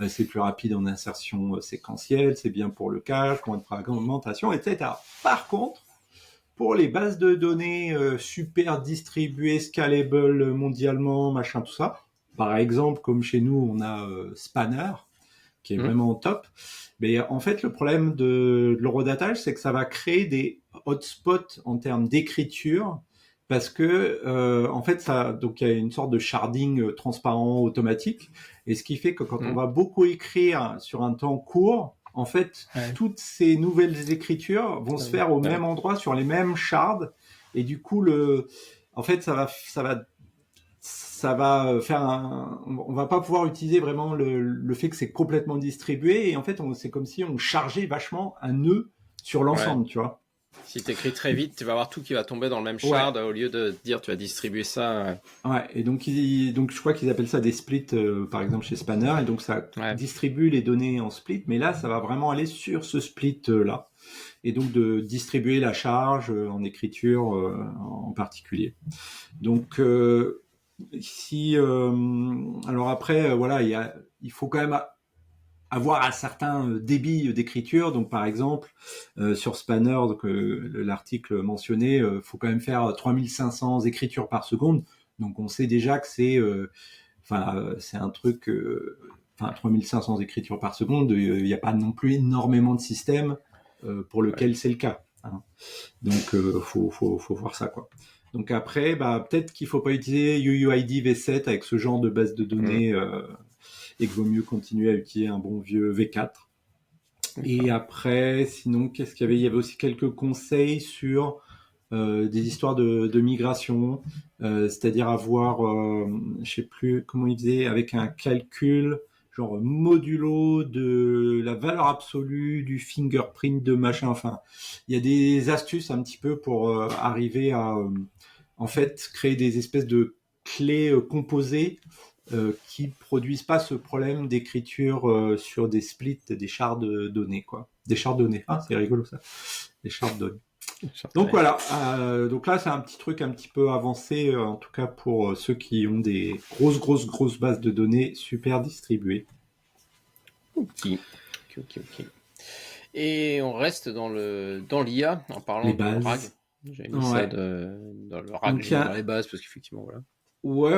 C'est plus rapide en insertion séquentielle, c'est bien pour le cache, moins de fragmentation, etc. Par contre, pour les bases de données super distribuées, scalable mondialement, machin, tout ça, par exemple, comme chez nous, on a Spanner, qui est vraiment top. Mais en fait, le problème de l'horodatage, c'est que ça va créer des hotspots en termes d'écriture, parce que en fait, donc il y a une sorte de sharding transparent automatique, et ce qui fait que quand on va beaucoup écrire sur un temps court, en fait, toutes ces nouvelles écritures vont se faire au même endroit sur les mêmes shards, et du coup, en fait, ça va faire on va pas pouvoir utiliser vraiment le fait que c'est complètement distribué, et en fait, c'est comme si on chargeait vachement un nœud sur l'ensemble, tu vois. Si tu écris très vite, tu vas avoir tout qui va tomber dans le même shard au lieu de dire tu vas distribuer ça. Ouais, et donc je crois qu'ils appellent ça des splits, par exemple chez Spanner, et donc ça distribue les données en split, mais là ça va vraiment aller sur ce split là, et donc de distribuer la charge en écriture en particulier. Donc alors après il faut quand même avoir un certain débit d'écriture. Donc, par exemple, sur Spanner, donc l'article mentionné, faut quand même faire 3500 écritures par seconde. Donc, on sait déjà que c'est un truc. 3500 écritures par seconde. Il n'y a pas non plus énormément de systèmes pour lequel c'est le cas. Hein. Donc, faut voir ça, quoi. Donc après, peut-être qu'il faut pas utiliser UUID V7 avec ce genre de base de données. Et qu'il vaut mieux continuer à utiliser un bon vieux V4. Et après, sinon, qu'est-ce qu'il y avait ? Il y avait aussi quelques conseils sur des histoires de migration, c'est-à-dire avoir, je sais plus comment ils faisaient, avec un calcul genre modulo de la valeur absolue du fingerprint de machin. Enfin, il y a des astuces un petit peu pour arriver à, en fait, créer des espèces de clés composées qui produisent pas ce problème d'écriture sur des splits, des shards de données, quoi. Des shards de données. Ah, c'est rigolo ça. Des shards de données. Donc voilà. Donc là, c'est un petit truc un petit peu avancé, en tout cas pour ceux qui ont des grosses bases de données super distribuées. Ok. Et on reste dans l'IA en parlant de RAG. J'ai mis ça dans le RAG, dans les bases, parce qu'effectivement, voilà. Ouais,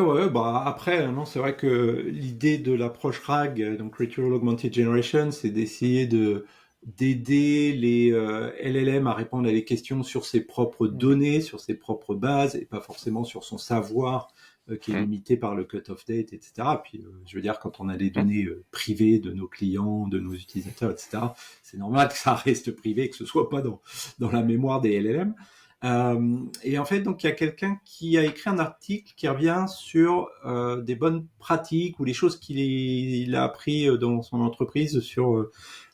après, non, c'est vrai que l'idée de l'approche RAG, donc Retrieval Augmented Generation, c'est d'essayer d'aider les LLM à répondre à des questions sur ses propres données, sur ses propres bases, et pas forcément sur son savoir qui est limité par le cut-off date, etc. Puis, je veux dire, quand on a des données privées de nos clients, de nos utilisateurs, etc., c'est normal que ça reste privé, que ce soit pas dans la mémoire des LLM. Et en fait, donc il y a quelqu'un qui a écrit un article qui revient sur des bonnes pratiques ou les choses qu'il a appris dans son entreprise sur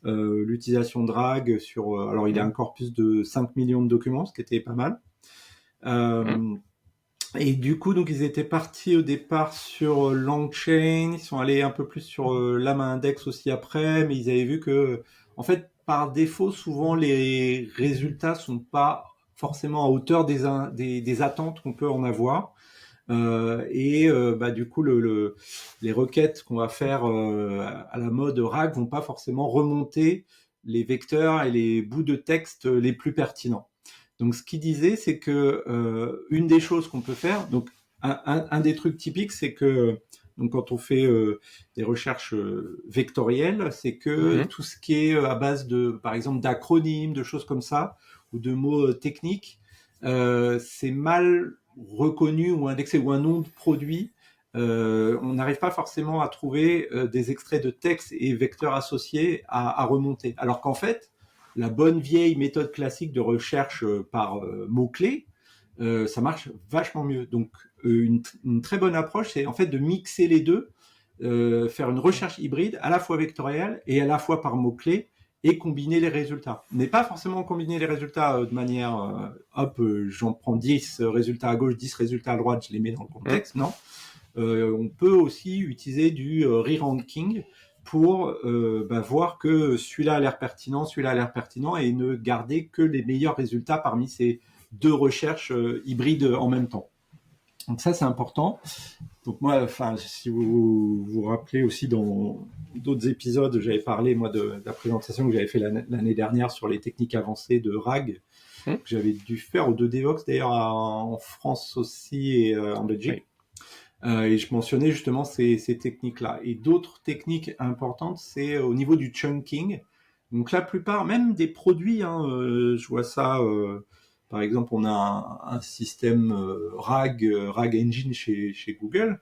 l'utilisation de RAG. Alors, il a un corpus de 5 millions de documents, ce qui était pas mal. Et du coup, donc ils étaient partis au départ sur LangChain, ils sont allés un peu plus sur Llama Index aussi après, mais ils avaient vu que, en fait, par défaut, souvent les résultats sont pas forcément à hauteur des attentes qu'on peut en avoir. Du coup, les requêtes qu'on va faire à la mode RAG vont pas forcément remonter les vecteurs et les bouts de texte les plus pertinents. Donc, ce qu'il disait, c'est que une des choses qu'on peut faire, donc un des trucs typiques, c'est que donc quand on fait des recherches vectorielles, c'est que tout ce qui est à base de, par exemple, d'acronymes, de choses comme ça, ou de mots techniques, c'est mal reconnu ou indexé, ou un nom de produit. On n'arrive pas forcément à trouver des extraits de texte et vecteurs associés à remonter. Alors qu'en fait, la bonne vieille méthode classique de recherche par mots-clés, ça marche vachement mieux. Donc, une très bonne approche, c'est en fait de mixer les deux, faire une recherche hybride, à la fois vectorielle et à la fois par mots-clés, et combiner les résultats. Mais pas forcément combiner les résultats de manière, j'en prends 10 résultats à gauche, 10 résultats à droite, je les mets dans le contexte, non. On peut aussi utiliser du re-ranking pour voir que celui-là a l'air pertinent, et ne garder que les meilleurs résultats parmi ces deux recherches hybrides en même temps. Donc ça, c'est important. Donc moi, si vous vous rappelez aussi dans d'autres épisodes, j'avais parlé moi de la présentation que j'avais fait l'année dernière sur les techniques avancées de RAG, que j'avais dû faire au 2Devoxx d'ailleurs en France aussi et en Belgique. Et je mentionnais justement ces techniques-là. Et d'autres techniques importantes, c'est au niveau du chunking. Donc la plupart, même des produits, je vois ça. Par exemple, on a un système RAG Engine chez Google,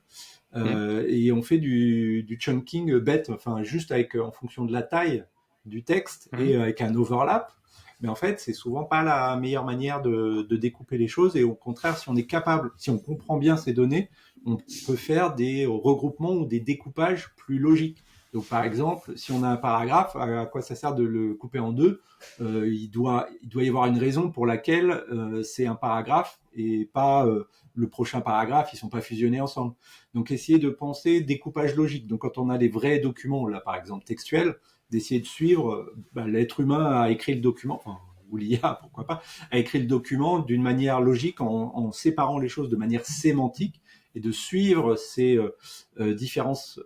et on fait du chunking bête, juste en fonction de la taille du texte et avec un overlap. Mais en fait, c'est souvent pas la meilleure manière de découper les choses. Et au contraire, si on comprend bien ces données, on peut faire des regroupements ou des découpages plus logiques. Donc, par exemple, si on a un paragraphe, à quoi ça sert de le couper en deux ? Il doit y avoir une raison pour laquelle c'est un paragraphe et pas le prochain paragraphe. Ils sont pas fusionnés ensemble. Donc, essayer de penser découpage logique. Donc, quand on a des vrais documents, là, par exemple textuels, d'essayer de suivre, l'être humain a écrit le document, ou l'IA, pourquoi pas, a écrit le document d'une manière logique en séparant les choses de manière sémantique, et de suivre ces différences,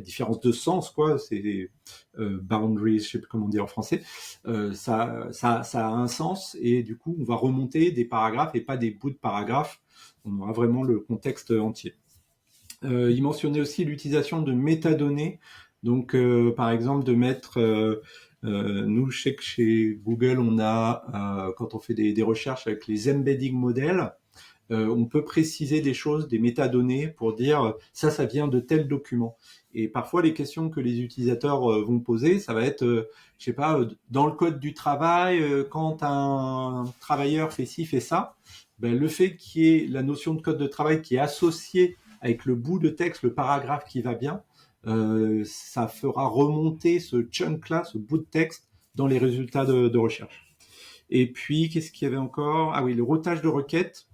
différences de sens, quoi, ces boundaries, je sais plus comment dire en français, ça a un sens, et du coup, on va remonter des paragraphes et pas des bouts de paragraphes. On aura vraiment le contexte entier. Il mentionnait aussi l'utilisation de métadonnées. Donc, par exemple, de mettre, nous, je sais que chez Google, on a, quand on fait des recherches avec les embedding models, on peut préciser des choses, des métadonnées pour dire ça vient de tel document. Et parfois, les questions que les utilisateurs vont poser, ça va être, je sais pas, dans le code du travail, quand un travailleur fait ci, fait ça, le fait qu'il y ait la notion de code de travail qui est associée avec le bout de texte, le paragraphe qui va bien, ça fera remonter ce chunk-là, ce bout de texte, dans les résultats de recherche. Et puis, qu'est-ce qu'il y avait encore ? Ah oui, le routage de requêtes.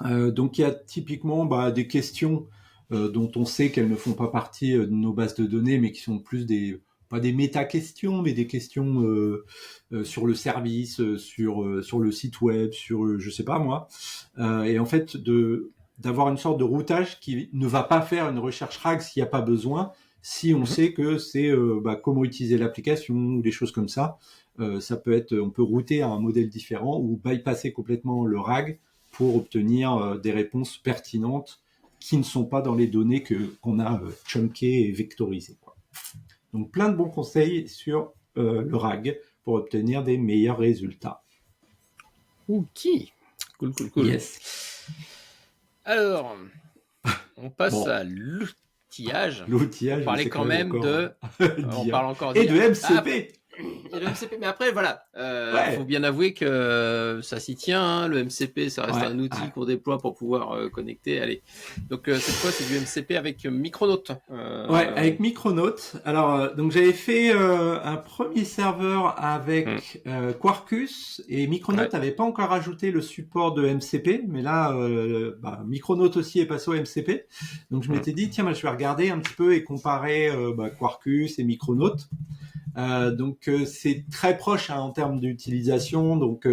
Donc, il y a typiquement des questions dont on sait qu'elles ne font pas partie de nos bases de données, mais qui sont plus pas des méta-questions, mais des questions sur le service, sur le site web, sur, je sais pas moi. Et en fait, d'avoir une sorte de routage qui ne va pas faire une recherche RAG s'il n'y a pas besoin, si on sait que c'est comment utiliser l'application ou des choses comme ça. Ça peut être, on peut router à un modèle différent ou bypasser complètement le RAG pour obtenir des réponses pertinentes qui ne sont pas dans les données qu'on a chunkées et vectorisées, quoi. Donc plein de bons conseils sur le RAG pour obtenir des meilleurs résultats. Ok, cool. Yes. Alors, on passe à l'outillage. L'outillage. On parlait quand même on parle encore et de MCP. Et le MCP, mais après voilà, faut bien avouer que ça s'y tient, hein, le MCP, ça reste un outil qu'on déploie pour pouvoir connecter. Allez, donc cette fois c'est du MCP avec Micronaut. Avec Micronaut. Alors donc j'avais fait un premier serveur avec Quarkus, et Micronaut n'avait pas encore ajouté le support de MCP, mais là Micronaut aussi est passé au MCP. Donc je m'étais dit tiens, je vais regarder un petit peu et comparer Quarkus et Micronaut. Donc c'est très proche en termes d'utilisation. Donc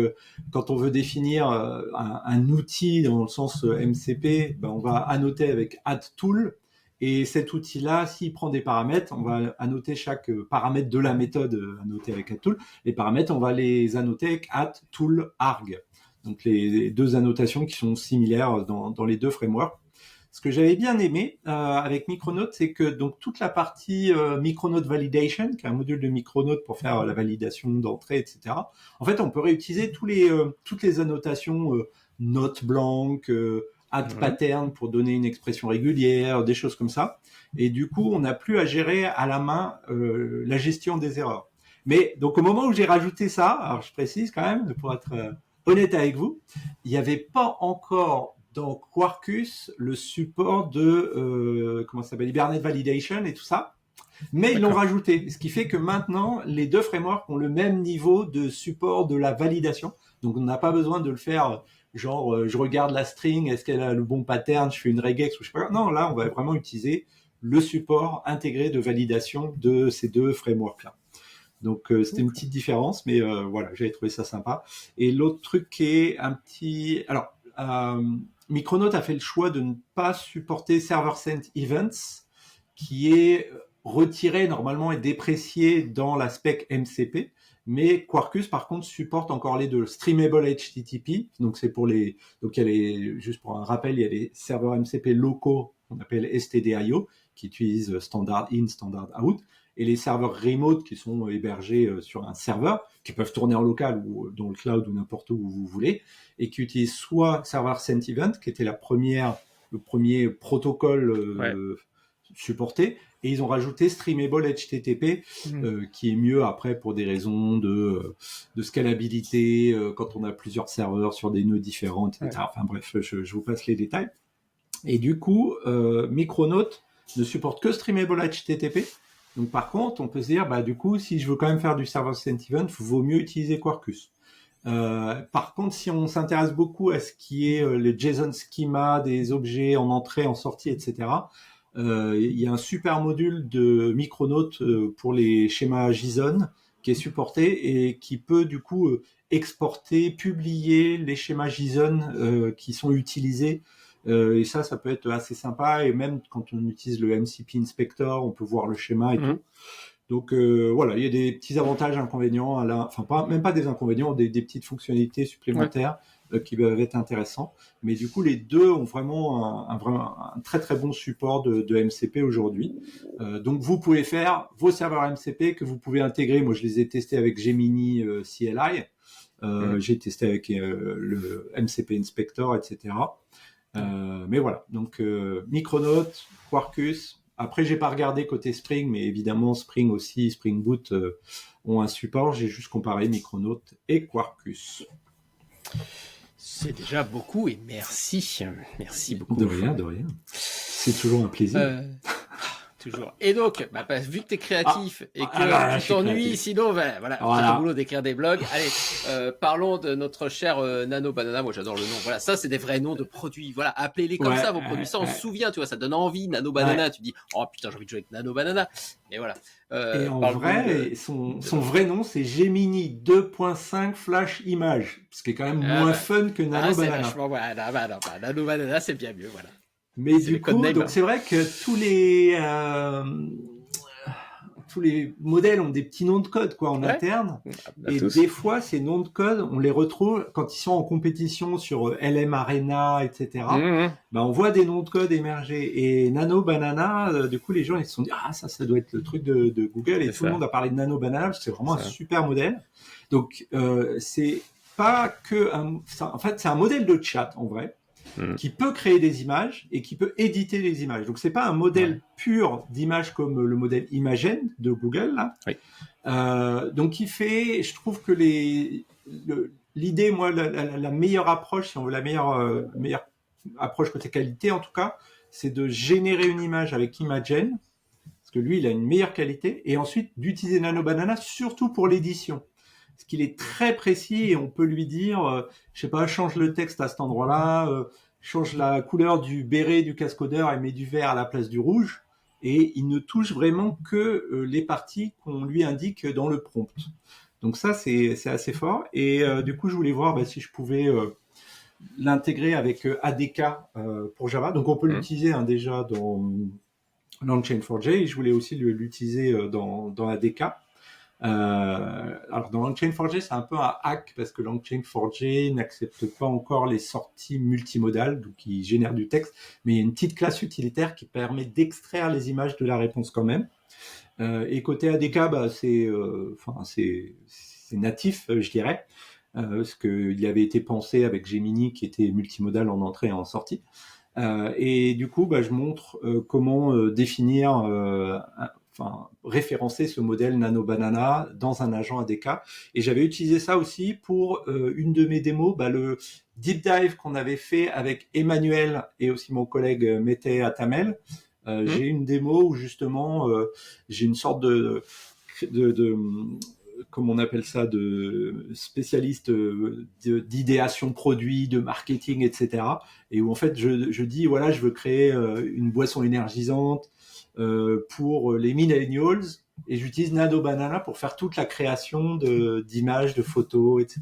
quand on veut définir un outil dans le sens MCP, on va annoter avec add_tool. Et cet outil-là, s'il prend des paramètres, on va annoter chaque paramètre de la méthode annoté avec add_tool. Les paramètres, on va les annoter avec add_tool_arg. Donc les deux annotations qui sont similaires dans les deux frameworks. Ce que j'avais bien aimé avec Micronaut, c'est que donc toute la partie Micronaut Validation, qui est un module de Micronaut pour faire la validation d'entrée, etc. En fait, on peut réutiliser toutes les annotations note blanche, add pattern pour donner une expression régulière, des choses comme ça. Et du coup, on n'a plus à gérer à la main la gestion des erreurs. Mais donc au moment où j'ai rajouté ça, alors je précise quand même, pour être honnête avec vous, il n'y avait pas encore dans Quarkus le support de comment ça s'appelle, Hibernate Validation et tout ça, mais ils l'ont rajouté, ce qui fait que maintenant les deux frameworks ont le même niveau de support de la validation, donc on n'a pas besoin de le faire genre je regarde la string, est-ce qu'elle a le bon pattern, je fais une regex ou je sais pas. Non, là on va vraiment utiliser le support intégré de validation de ces deux frameworks là. Donc c'était une petite différence, mais voilà, j'avais trouvé ça sympa. Et l'autre truc qui est un petit, alors Micronaut a fait le choix de ne pas supporter Server Sent Events, qui est retiré normalement et déprécié dans la spec MCP, mais Quarkus par contre supporte encore les deux. Streamable HTTP, donc c'est pour les, donc il y a les, juste pour un rappel, il y a les serveurs MCP locaux qu'on appelle STDIO, qui utilisent standard in, standard out, et les serveurs remote qui sont hébergés sur un serveur, qui peuvent tourner en local ou dans le cloud ou n'importe où vous voulez, et qui utilisent soit Server Sent Event, qui était le premier protocole supporté, et ils ont rajouté Streamable HTTP, qui est mieux après pour des raisons de scalabilité, quand on a plusieurs serveurs sur des nœuds différents, etc. Enfin bref, je vous passe les détails. Et du coup, Micronaut ne supporte que Streamable HTTP. Donc par contre, on peut se dire, du coup, si je veux quand même faire du Server Sent Event, il vaut mieux utiliser Quarkus. Par contre, si on s'intéresse beaucoup à ce qui est le JSON schema des objets en entrée, en sortie, etc., il y a un super module de Micronaut pour les schémas JSON qui est supporté et qui peut du coup exporter, publier les schémas JSON qui sont utilisés. Et ça peut être assez sympa. Et même quand on utilise le MCP Inspector, on peut voir le schéma et tout. Donc voilà, il y a des petits avantages, inconvénients, même pas des inconvénients, des petites fonctionnalités supplémentaires qui peuvent être intéressants. Mais du coup, les deux ont vraiment un très très bon support de MCP aujourd'hui. Donc vous pouvez faire vos serveurs MCP que vous pouvez intégrer. Moi, je les ai testés avec Gemini CLI. J'ai testé avec le MCP Inspector, etc. Mais voilà, donc Micronaut, Quarkus. Après, j'ai pas regardé côté Spring, mais évidemment Spring aussi, Spring Boot ont un support. J'ai juste comparé Micronaut et Quarkus. C'est déjà beaucoup et merci beaucoup. De rien. C'est toujours un plaisir. Toujours. Et donc, vu que tu es créatif et que tu t'ennuies, sinon, voilà, c'est le boulot d'écrire des blogs. Allez, parlons de notre cher Nano Banana. Moi, j'adore le nom. Voilà, ça, c'est des vrais noms de produits. Voilà, appelez-les comme ça, vos produits. Ça, on se souvient, tu vois, ça donne envie. Nano Banana, tu dis, oh putain, j'ai envie de jouer avec Nano Banana. Et voilà. Et en vrai, son vrai nom, c'est Gemini 2.5 Flash Image. Ce qui est quand même moins fun que Nano Banana. Vachement, Nano Banana, c'est bien mieux, voilà. Mais du coup, donc c'est vrai que tous les modèles ont des petits noms de code en interne. Et des fois, ces noms de code, on les retrouve quand ils sont en compétition sur LM Arena, etc. On voit des noms de code émerger. Et Nano Banana, du coup, les gens ils se sont dit ça doit être le truc de Google. Et tout le monde a parlé de Nano Banana parce que c'est vraiment un super modèle. Donc c'est pas que en fait, c'est un modèle de chat en vrai. Qui peut créer des images et qui peut éditer les images. Donc c'est pas un modèle pur d'image comme le modèle Imagen de Google là. Donc je trouve que l'idée, moi, la meilleure approche, si on veut la meilleure approche côté qualité en tout cas, c'est de générer une image avec Imagen, parce que lui il a une meilleure qualité, et ensuite d'utiliser Nano Banana surtout pour l'édition. Parce qu'il est très précis et on peut lui dire, je sais pas, change le texte à cet endroit-là, change la couleur du béret du cascodeur et mets du vert à la place du rouge. et il ne touche vraiment que les parties qu'on lui indique dans le prompt. Donc ça, c'est assez fort. Et du coup, je voulais voir si je pouvais l'intégrer avec ADK pour Java. Donc on peut l'utiliser déjà dans LangChain4j, et je voulais aussi l'utiliser dans ADK. Alors dans LangChain4j, c'est un peu un hack parce que LangChain4j n'accepte pas encore les sorties multimodales, donc qui génèrent du texte, mais il y a une petite classe utilitaire qui permet d'extraire les images de la réponse quand même. Et côté ADK, c'est natif, je dirais, parce qu'il avait été pensé avec Gemini qui était multimodal en entrée et en sortie. Et du coup, je montre comment définir, référencer ce modèle Nano Banana dans un agent ADK. Et j'avais utilisé ça aussi pour une de mes démos, le deep dive qu'on avait fait avec Emmanuel et aussi mon collègue Mete Atamel. J'ai une démo où justement j'ai une sorte de comme on appelle ça, de spécialiste d'idéation produit, de marketing, etc. Et où en fait je dis voilà, je veux créer une boisson énergisante pour les millennials, et j'utilise Nano Banana pour faire toute la création d'images, de photos, etc.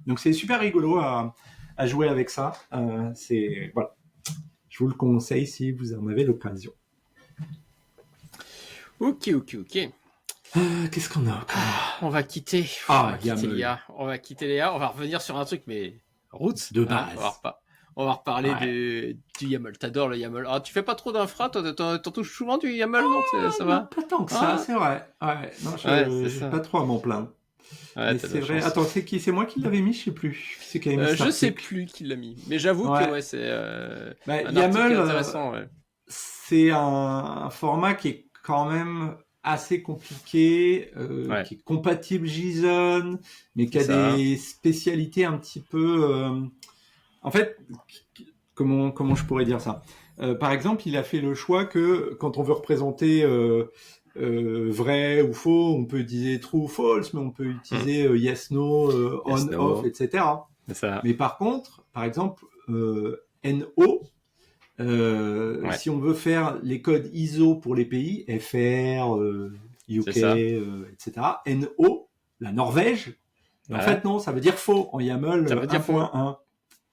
Donc c'est super rigolo à jouer avec ça. Voilà, je vous le conseille si vous en avez l'occasion. Ok. Qu'est-ce qu'on a on va quitter. Léa. On va quitter Léa. On va revenir sur un truc, mais roots de base. On va reparler du YAML. T'adores le YAML. Ah, tu fais pas trop d'infra, toi, t'en touches souvent du YAML, non? Ça va? Pas tant que ça, c'est vrai. Ouais, non, je pas trop à m'en plaindre. Ouais, c'est vrai. Attends, c'est moi qui l'avais mis, je sais plus. Qui c'est qui a mis je sais plus qui l'a mis, mais j'avoue que c'est un YAML, intéressant. C'est un format qui est quand même assez compliqué, qui est compatible JSON, mais qui a des spécialités un petit peu. En fait, comment je pourrais dire ça? Par exemple, il a fait le choix que quand on veut représenter vrai ou faux, on peut utiliser true ou false, mais on peut utiliser yes, no, on, off, etc. Mais par contre, par exemple, NO, si on veut faire les codes ISO pour les pays, FR, UK, etc., NO, la Norvège, en fait non, ça veut dire faux en YAML 1.1.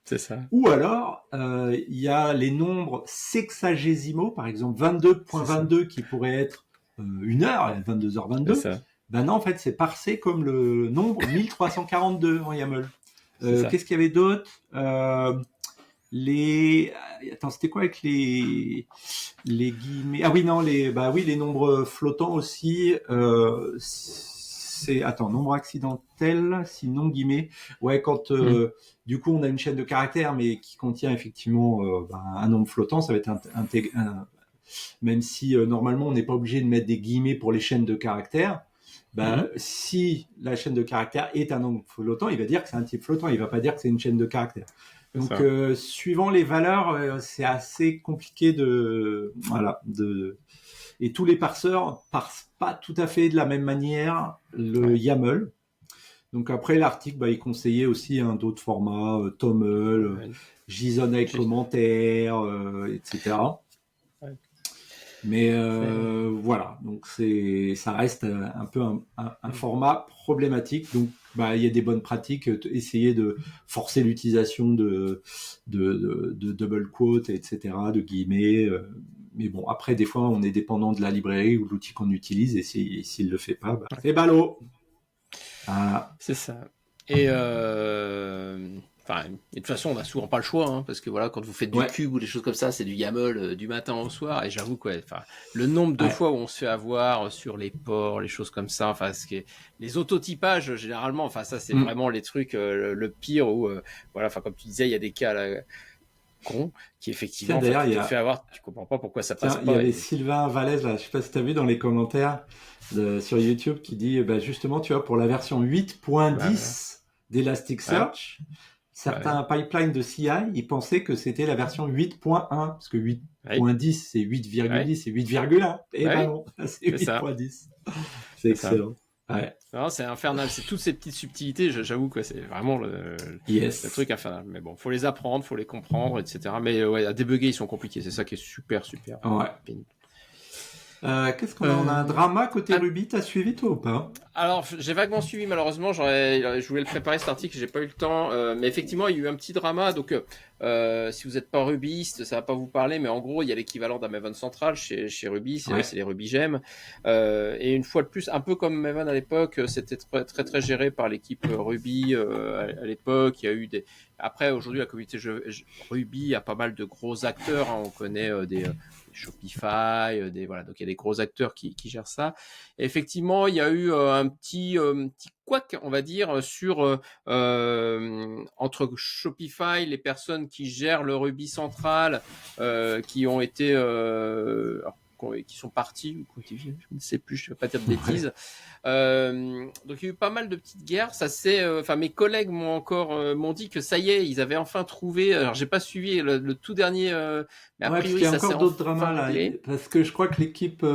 C'est ça. Ou alors, il y a les nombres sexagésimaux, par exemple 22.22 qui pourrait être 1 heure, 22h22. Ben non, en fait, c'est parsé comme le nombre 1342 en YAML. Qu'est-ce qu'il y avait d'autre? Attends, c'était quoi avec les guillemets? Ah oui, non, les nombres flottants aussi. Nombre accidentel, sinon guillemets. Ouais, quand du coup on a une chaîne de caractères, mais qui contient effectivement un nombre flottant, ça va être même si normalement on n'est pas obligé de mettre des guillemets pour les chaînes de caractères. Si la chaîne de caractères est un nombre flottant, il va dire que c'est un type flottant, il va pas dire que c'est une chaîne de caractères. Donc, suivant les valeurs, c'est assez compliqué et tous les parseurs parsent pas tout à fait de la même manière le YAML. Donc après, l'article, il conseillait aussi d'autres formats, TOML, JSON avec commentaires, etc. Mais voilà, donc ça reste un peu un format problématique. Donc il y a des bonnes pratiques, essayer de forcer l'utilisation de double quote, etc., de guillemets. Mais bon, après des fois on est dépendant de la librairie ou de l'outil qu'on utilise, et s'il le fait pas, c'est ballot. C'est ça. Et de toute façon, on n'a souvent pas le choix, parce que voilà, quand vous faites du cube ou des choses comme ça, c'est du YAML du matin au soir. Et j'avoue que le nombre de fois où on se fait avoir sur les ports, les choses comme ça, les autotypages généralement, ça c'est vraiment les trucs le pire où comme tu disais, il y a des cas là, cons qui effectivement tu te fais avoir, tu comprends pas pourquoi ça passe pas. Il y avait Sylvain Vallès là, je sais pas si tu as vu dans les commentaires sur YouTube qui dit justement, tu vois, pour la version 8.10 d'Elasticsearch. Certains pipelines de CI, ils pensaient que c'était la version 8.1, parce que 8.10, c'est 8,10, c'est 8,1. Et non, c'est 8.10. C'est excellent. Non, c'est infernal, c'est toutes ces petites subtilités, j'avoue que c'est vraiment le truc infernal. Mais bon, faut les apprendre, faut les comprendre, etc. Mais à débugger, ils sont compliqués, c'est ça qui est super pénible. Qu'est-ce qu'on a? On a un drama côté rugby, t'as suivi toi ou pas? Alors, j'ai vaguement suivi, malheureusement, je voulais le préparer cet article, j'ai pas eu le temps, mais effectivement, il y a eu un petit drama, donc si vous n'êtes pas rugbyiste, ça va pas vous parler, mais en gros, il y a l'équivalent d'un Maven Central chez Ruby, c'est les Ruby Gem, et une fois de plus, un peu comme Maven à l'époque, c'était très géré par l'équipe Ruby à l'époque. Il y a eu après, aujourd'hui, la communauté Ruby a pas mal de gros acteurs, hein. On connaît des Shopify, voilà, donc il y a des gros acteurs qui gèrent ça. Et effectivement, il y a eu un petit couac, on va dire, sur entre Shopify, les personnes qui gèrent le Ruby central, qui ont été qui sont partis, ou je ne sais plus, je ne vais pas dire de bêtises. Donc il y a eu pas mal de petites guerres. Ça mes collègues m'ont dit que ça y est, ils avaient enfin trouvé. Alors j'ai pas suivi le tout dernier, mais a priori il y a encore d'autres dramas là, parce que je crois que l'équipe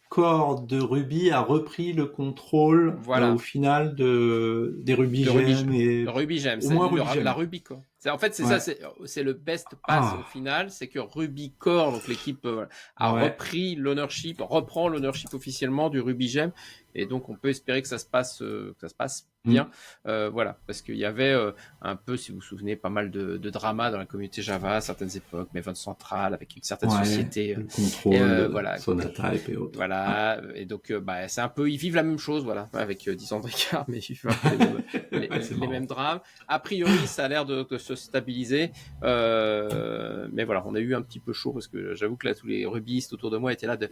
Core de Ruby a repris le contrôle au final des Ruby Gem et Ruby Gem, c'est la Ruby Core. En fait, c'est ça, c'est le best pass au final, c'est que Ruby Core, donc l'équipe a repris l'ownership, reprend l'ownership officiellement du Ruby Gem, et donc on peut espérer que ça se passe bien, voilà, parce qu'il y avait un peu, si vous vous souvenez, pas mal de drama dans la communauté Java à certaines époques, Maven Central avec une certaine société, le contrôle, voilà, Sonatype et autres. Voilà, et donc c'est un peu, ils vivent la même chose, voilà, avec 10 ans de d'écart, mais ils vivent les mêmes drames. A priori, ça a l'air de se stabiliser, mais voilà, on a eu un petit peu chaud parce que j'avoue que là, tous les rubistes autour de moi étaient là de,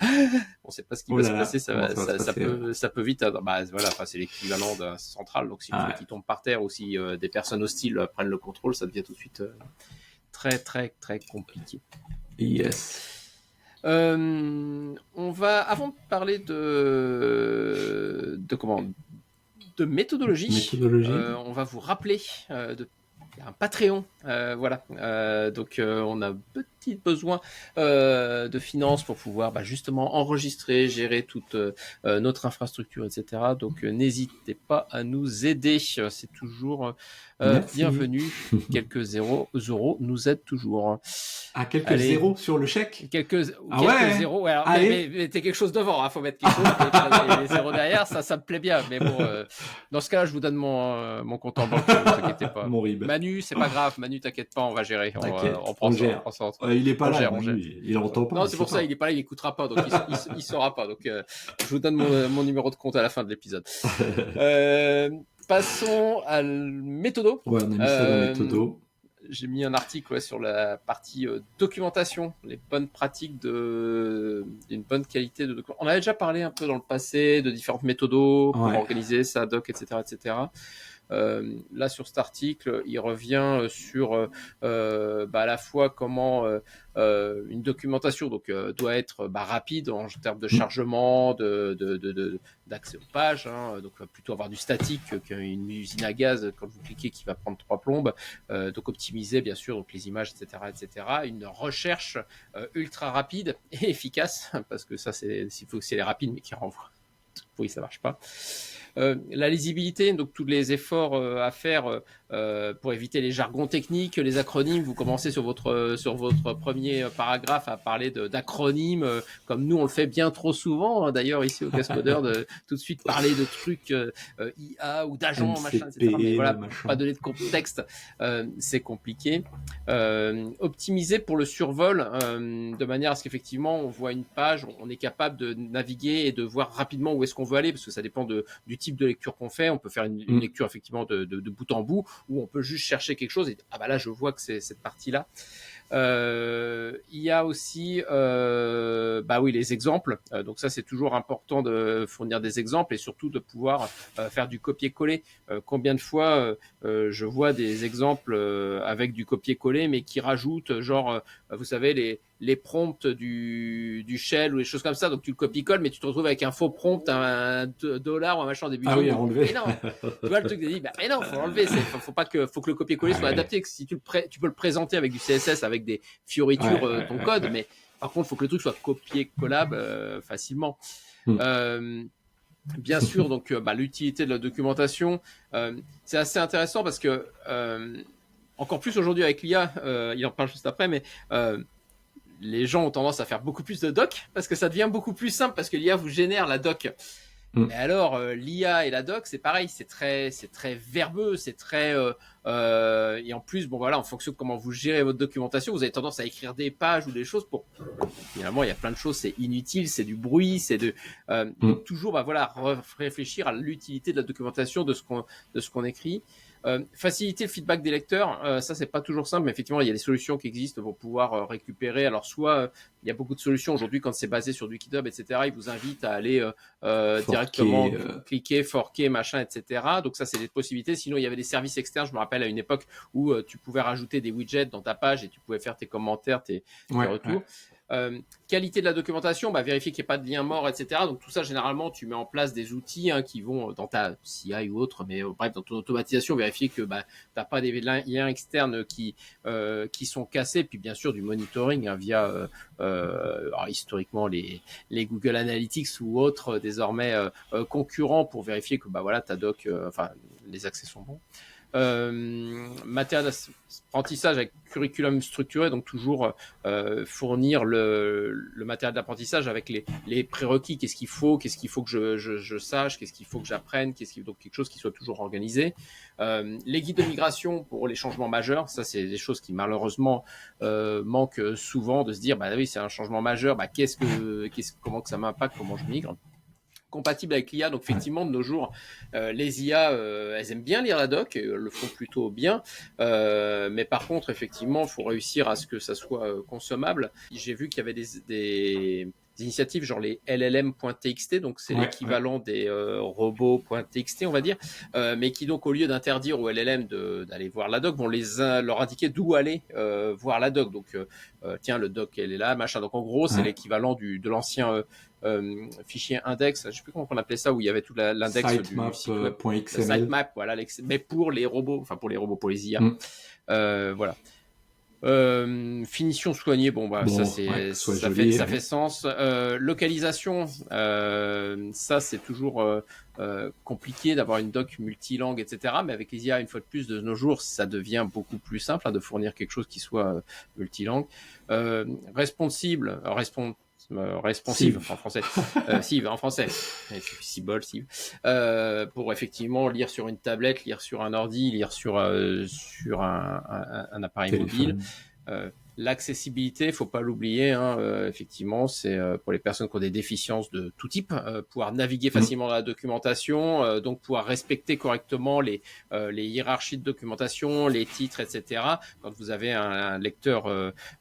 on sait pas ce qui va se passer, ça peut vite, voilà, c'est l'équivalent d'un central, donc si le truc qui tombe par terre ou si des personnes hostiles prennent le contrôle, ça devient tout de suite très compliqué. Yes. On va, avant de parler de méthodologie, on va vous rappeler un Patreon, voilà. Donc on a petit besoin de finances pour pouvoir justement enregistrer, gérer toute notre infrastructure, etc. Donc n'hésitez pas à nous aider, c'est toujours bienvenu. Quelques euros nous aident toujours. Quelques zéros sur le chèque. Quelques zéros. Alors, mais t'es quelque chose devant, hein, faut mettre quelque chose. Les zéros derrière, ça me plaît bien. Mais bon, dans ce cas-là, je vous donne mon compte en banque. Ne vous inquiétez pas. Manu, c'est pas grave. Manu, t'inquiète pas, on va gérer. On prend ça. Il est pas là. Il entend pas. Non, c'est pour ça. Il est pas là. Il écoutera pas. Donc il saura pas. Donc je vous donne mon numéro de compte à la fin de l'épisode. Passons à Méthodo. Ouais, on a mis ça dans Méthodo. J'ai mis un article sur la partie documentation, les bonnes pratiques d'une bonne qualité de documentation. On avait déjà parlé un peu dans le passé de différentes méthodos pour organiser sa doc, etc., etc. Là, sur cet article, il revient sur à la fois comment une documentation doit être rapide en termes de chargement, d'accès aux pages, hein, donc plutôt avoir du statique qu'une usine à gaz quand vous cliquez qui va prendre 3 plombes, donc optimiser bien sûr donc les images, etc. Une recherche ultra rapide et efficace, parce que ça s'il faut que c'est rapide mais qui renvoie. Oui, ça marche pas. La lisibilité, donc tous les efforts à faire pour éviter les jargons techniques, les acronymes. Vous commencez sur votre premier paragraphe à parler d'acronymes, comme nous on le fait bien trop souvent. D'ailleurs ici au Cascodeur, de tout de suite parler de trucs IA ou d'agents, machin, etc. Mais voilà, pas donner de contexte, c'est compliqué. Optimiser pour le survol, de manière à ce qu'effectivement on voit une page, on est capable de naviguer et de voir rapidement où est-ce qu'on veut aller, parce que ça dépend du type de lecture qu'on fait. On peut faire une lecture effectivement de bout en bout, ou on peut juste chercher quelque chose et là je vois que c'est cette partie-là. Il y a aussi les exemples, donc ça c'est toujours important de fournir des exemples et surtout de pouvoir faire du copier-coller. Combien de fois je vois des exemples avec du copier-coller mais qui rajoutent genre vous savez les prompts du shell ou les choses comme ça, donc tu le copies-colles mais tu te retrouves avec un faux prompt, un $, ou un machin en début de enlever. Mais non, tu vois le truc de dire mais non, faut l'enlever, faut que le copier-coller soit adapté, que si tu peux le présenter avec du CSS avec des fioritures ton code, mais par contre il faut que le truc soit copier-collable facilement. Bien sûr, donc l'utilité de la documentation, c'est assez intéressant parce que encore plus aujourd'hui avec l'IA, il en parle juste après, mais les gens ont tendance à faire beaucoup plus de doc parce que ça devient beaucoup plus simple parce que l'IA vous génère la doc. Mais alors, l'IA et la doc, c'est pareil, c'est très verbeux, c'est très et en plus, bon voilà, en fonction de comment vous gérez votre documentation, vous avez tendance à écrire des pages ou des choses pour. Finalement, il y a plein de choses, c'est inutile, c'est du bruit, c'est donc toujours, voilà, réfléchir à l'utilité de la documentation, de ce qu'on écrit. Faciliter le feedback des lecteurs, ça c'est pas toujours simple, mais effectivement il y a des solutions qui existent pour pouvoir récupérer. Alors soit il y a beaucoup de solutions aujourd'hui quand c'est basé sur du GitHub, etc. Ils vous invitent à aller directement cliquer, forquer, machin, etc. Donc ça c'est des possibilités. Sinon il y avait des services externes. Je me rappelle à une époque où tu pouvais rajouter des widgets dans ta page et tu pouvais faire tes commentaires, tes retours. Qualité de la documentation, vérifier qu'il n'y ait pas de lien mort, etc. Donc tout ça, généralement, tu mets en place des outils qui vont dans ta CI ou autre, mais bref, dans ton automatisation, vérifier que tu n'as pas des liens externes qui sont cassés. Puis bien sûr, du monitoring via alors, historiquement les Google Analytics ou autres désormais concurrents pour vérifier que ta doc, les accès sont bons. Matériel d'apprentissage avec curriculum structuré, donc toujours fournir le matériel d'apprentissage avec les prérequis, qu'est-ce qu'il faut que je sache, qu'est-ce qu'il faut que j'apprenne, donc quelque chose qui soit toujours organisé. Les guides de migration pour les changements majeurs, ça c'est des choses qui malheureusement manquent souvent, de se dire oui c'est un changement majeur, comment que ça m'impacte, comment je migre. Compatible avec l'IA, donc effectivement de nos jours les IA elles aiment bien lire la doc, le font plutôt bien, mais par contre effectivement il faut réussir à ce que ça soit consommable. J'ai vu qu'il y avait des initiatives genre les LLM.txt, donc c'est l'équivalent des robots.txt on va dire, mais qui donc au lieu d'interdire aux LLM d'aller voir la doc vont leur indiquer d'où aller voir la doc. Donc tiens, le doc elle est là, machin. Donc en gros c'est l'équivalent de l'ancien fichier index, je ne sais plus comment on appelait ça, où il y avait tout l'index sitemap.xml. Sitemap, voilà, mais pour les robots, pour les IA. Voilà. Finition soignée, ça c'est ça fait sens. Localisation, ça c'est toujours compliqué d'avoir une doc multilangue, etc. Mais avec les IA, une fois de plus, de nos jours, ça devient beaucoup plus simple de fournir quelque chose qui soit multilangue. Responsive en français, Sive en français, Cibol, Sive, pour effectivement lire sur une tablette, lire sur un ordi, lire sur un appareil mobile. L'accessibilité, faut pas l'oublier, effectivement, c'est pour les personnes qui ont des déficiences de tout type, pouvoir naviguer facilement dans la documentation, donc pouvoir respecter correctement les hiérarchies de documentation, les titres, etc. Quand vous avez un lecteur,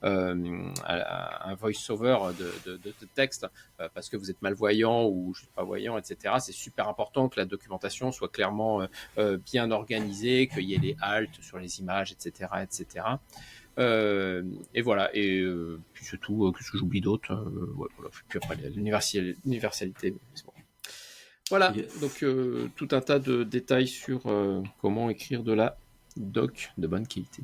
un voice-over de texte, parce que vous êtes malvoyant ou juste pas voyant, etc. C'est super important que la documentation soit clairement bien organisée, qu'il y ait des haltes sur les images, etc., etc. Et voilà, et puis c'est tout. Qu'est-ce que j'oublie d'autre, voilà. Puis après l'universalité, c'est bon. Voilà, donc tout un tas de détails sur comment écrire de la doc de bonne qualité.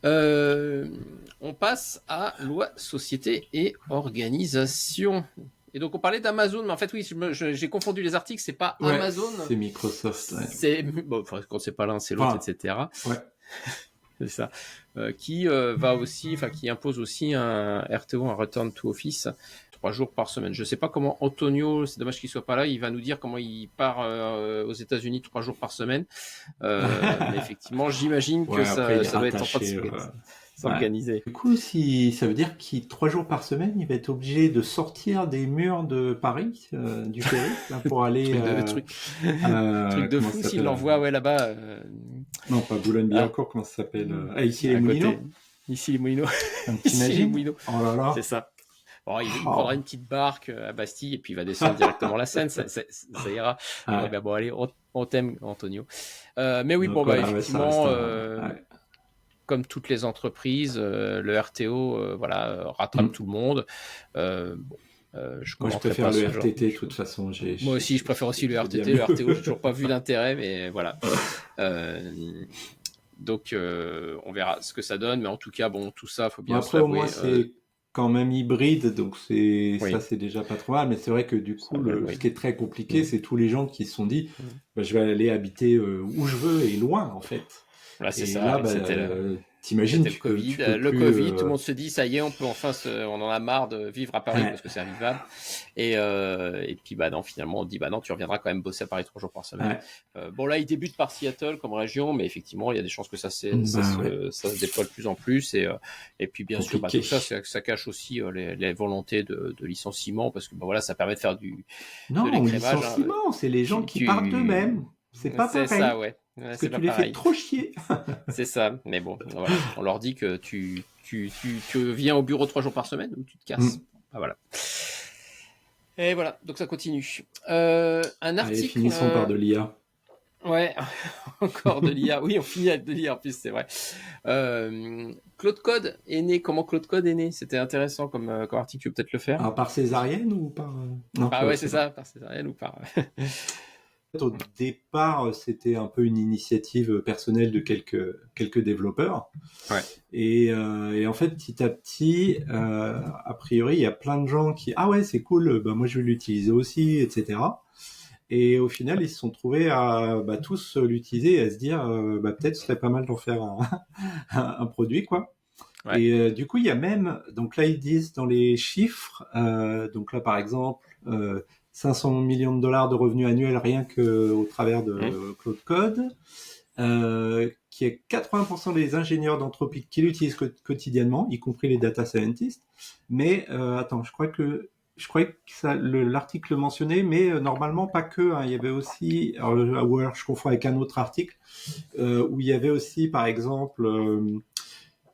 On passe à loi, société et organisation. Et donc on parlait d'Amazon, mais en fait oui, j'ai confondu les articles, c'est pas Amazon. C'est Microsoft. C'est quand c'est pas l'un, c'est l'autre, etc. Ouais. C'est ça, qui va aussi, qui impose aussi un RTO, un Return to Office, 3 jours par semaine. Je sais pas comment Antonio, c'est dommage qu'il soit pas là, il va nous dire comment il part aux États-Unis 3 jours par semaine. Mais effectivement, j'imagine que ça doit être en train de s'organiser. Du coup, si ça veut dire qu'il 3 jours par semaine, il va être obligé de sortir des murs de Paris, du périph', pour aller. Truc de fou s'il l'envoie là-bas. Non, pas Boulogne-Billancourt, comment ça s'appelle ici les Moulineaux. Ici les Moulineaux. Ici les Moulineaux. Oh là là. C'est ça. Bon, il prendra une petite barque à Bastille et puis il va descendre directement la Seine, ça ira. Bon, allez, on t'aime, Antonio. Mais oui, donc, effectivement, comme toutes les entreprises, le RTO, rattrape tout le monde. Moi, je préfère le RTT, de toute façon. Moi aussi, je préfère aussi le RTT. Le RTO, j'ai toujours pas vu l'intérêt, mais voilà. Donc, on verra ce que ça donne, mais en tout cas, tout ça, faut bien après, au moins, c'est quand même hybride, donc ça, c'est déjà pas trop mal. Mais c'est vrai que du coup, ce qui est très compliqué, c'est tous les gens qui se sont dit, je vais aller habiter où je veux et loin, en fait. Là, c'est ça. t'imagines le Covid, tout le monde se dit ça y est, on peut enfin on en a marre de vivre à Paris parce que c'est invivable. Et puis non, finalement on dit non, tu reviendras quand même bosser à Paris 3 jours par semaine. Bon là, il débute par Seattle comme région, mais effectivement il y a des chances que ça se déploie de plus en plus. Et puis bien sûr, tout ça, ça cache aussi les volontés de licenciement, parce que ça permet de faire de l'écrémage. Licenciement, c'est les gens qui partent d'eux-mêmes. C'est pas pareil. C'est ça, ouais. Parce que tu les fais trop chier. C'est ça, mais bon, voilà. On leur dit que tu viens au bureau 3 jours par semaine ou tu te casses. Voilà. Et voilà, donc ça continue. Un article. Allez, finissons par de l'IA. Ouais, encore de l'IA. Oui, on finit avec de l'IA en plus, c'est vrai. Claude Code est né. Comment Claude Code est né? C'était intéressant comme article. Tu veux peut-être le faire. Alors, par césarienne ou par... Non, ouais, c'est ça, par césarienne ou par... Au départ, c'était un peu une initiative personnelle de quelques développeurs. Ouais. Et en fait, petit à petit, a priori, il y a plein de gens qui c'est cool, moi je vais l'utiliser aussi, etc. Et au final, ils se sont trouvés à tous l'utiliser et à se dire peut-être ce serait pas mal d'en faire un produit, quoi. Ouais. Et du coup, il y a même, donc là ils disent dans les chiffres, donc là par exemple, 500 millions de dollars de revenus annuels rien qu'au travers de Claude Code, qui est 80% des ingénieurs d'entreprise qui l'utilisent quotidiennement, y compris les data scientists. Mais attends, je crois que l'article mentionnait, mais normalement pas que. Il y avait aussi, alors je confonds avec un autre article où il y avait aussi, par exemple,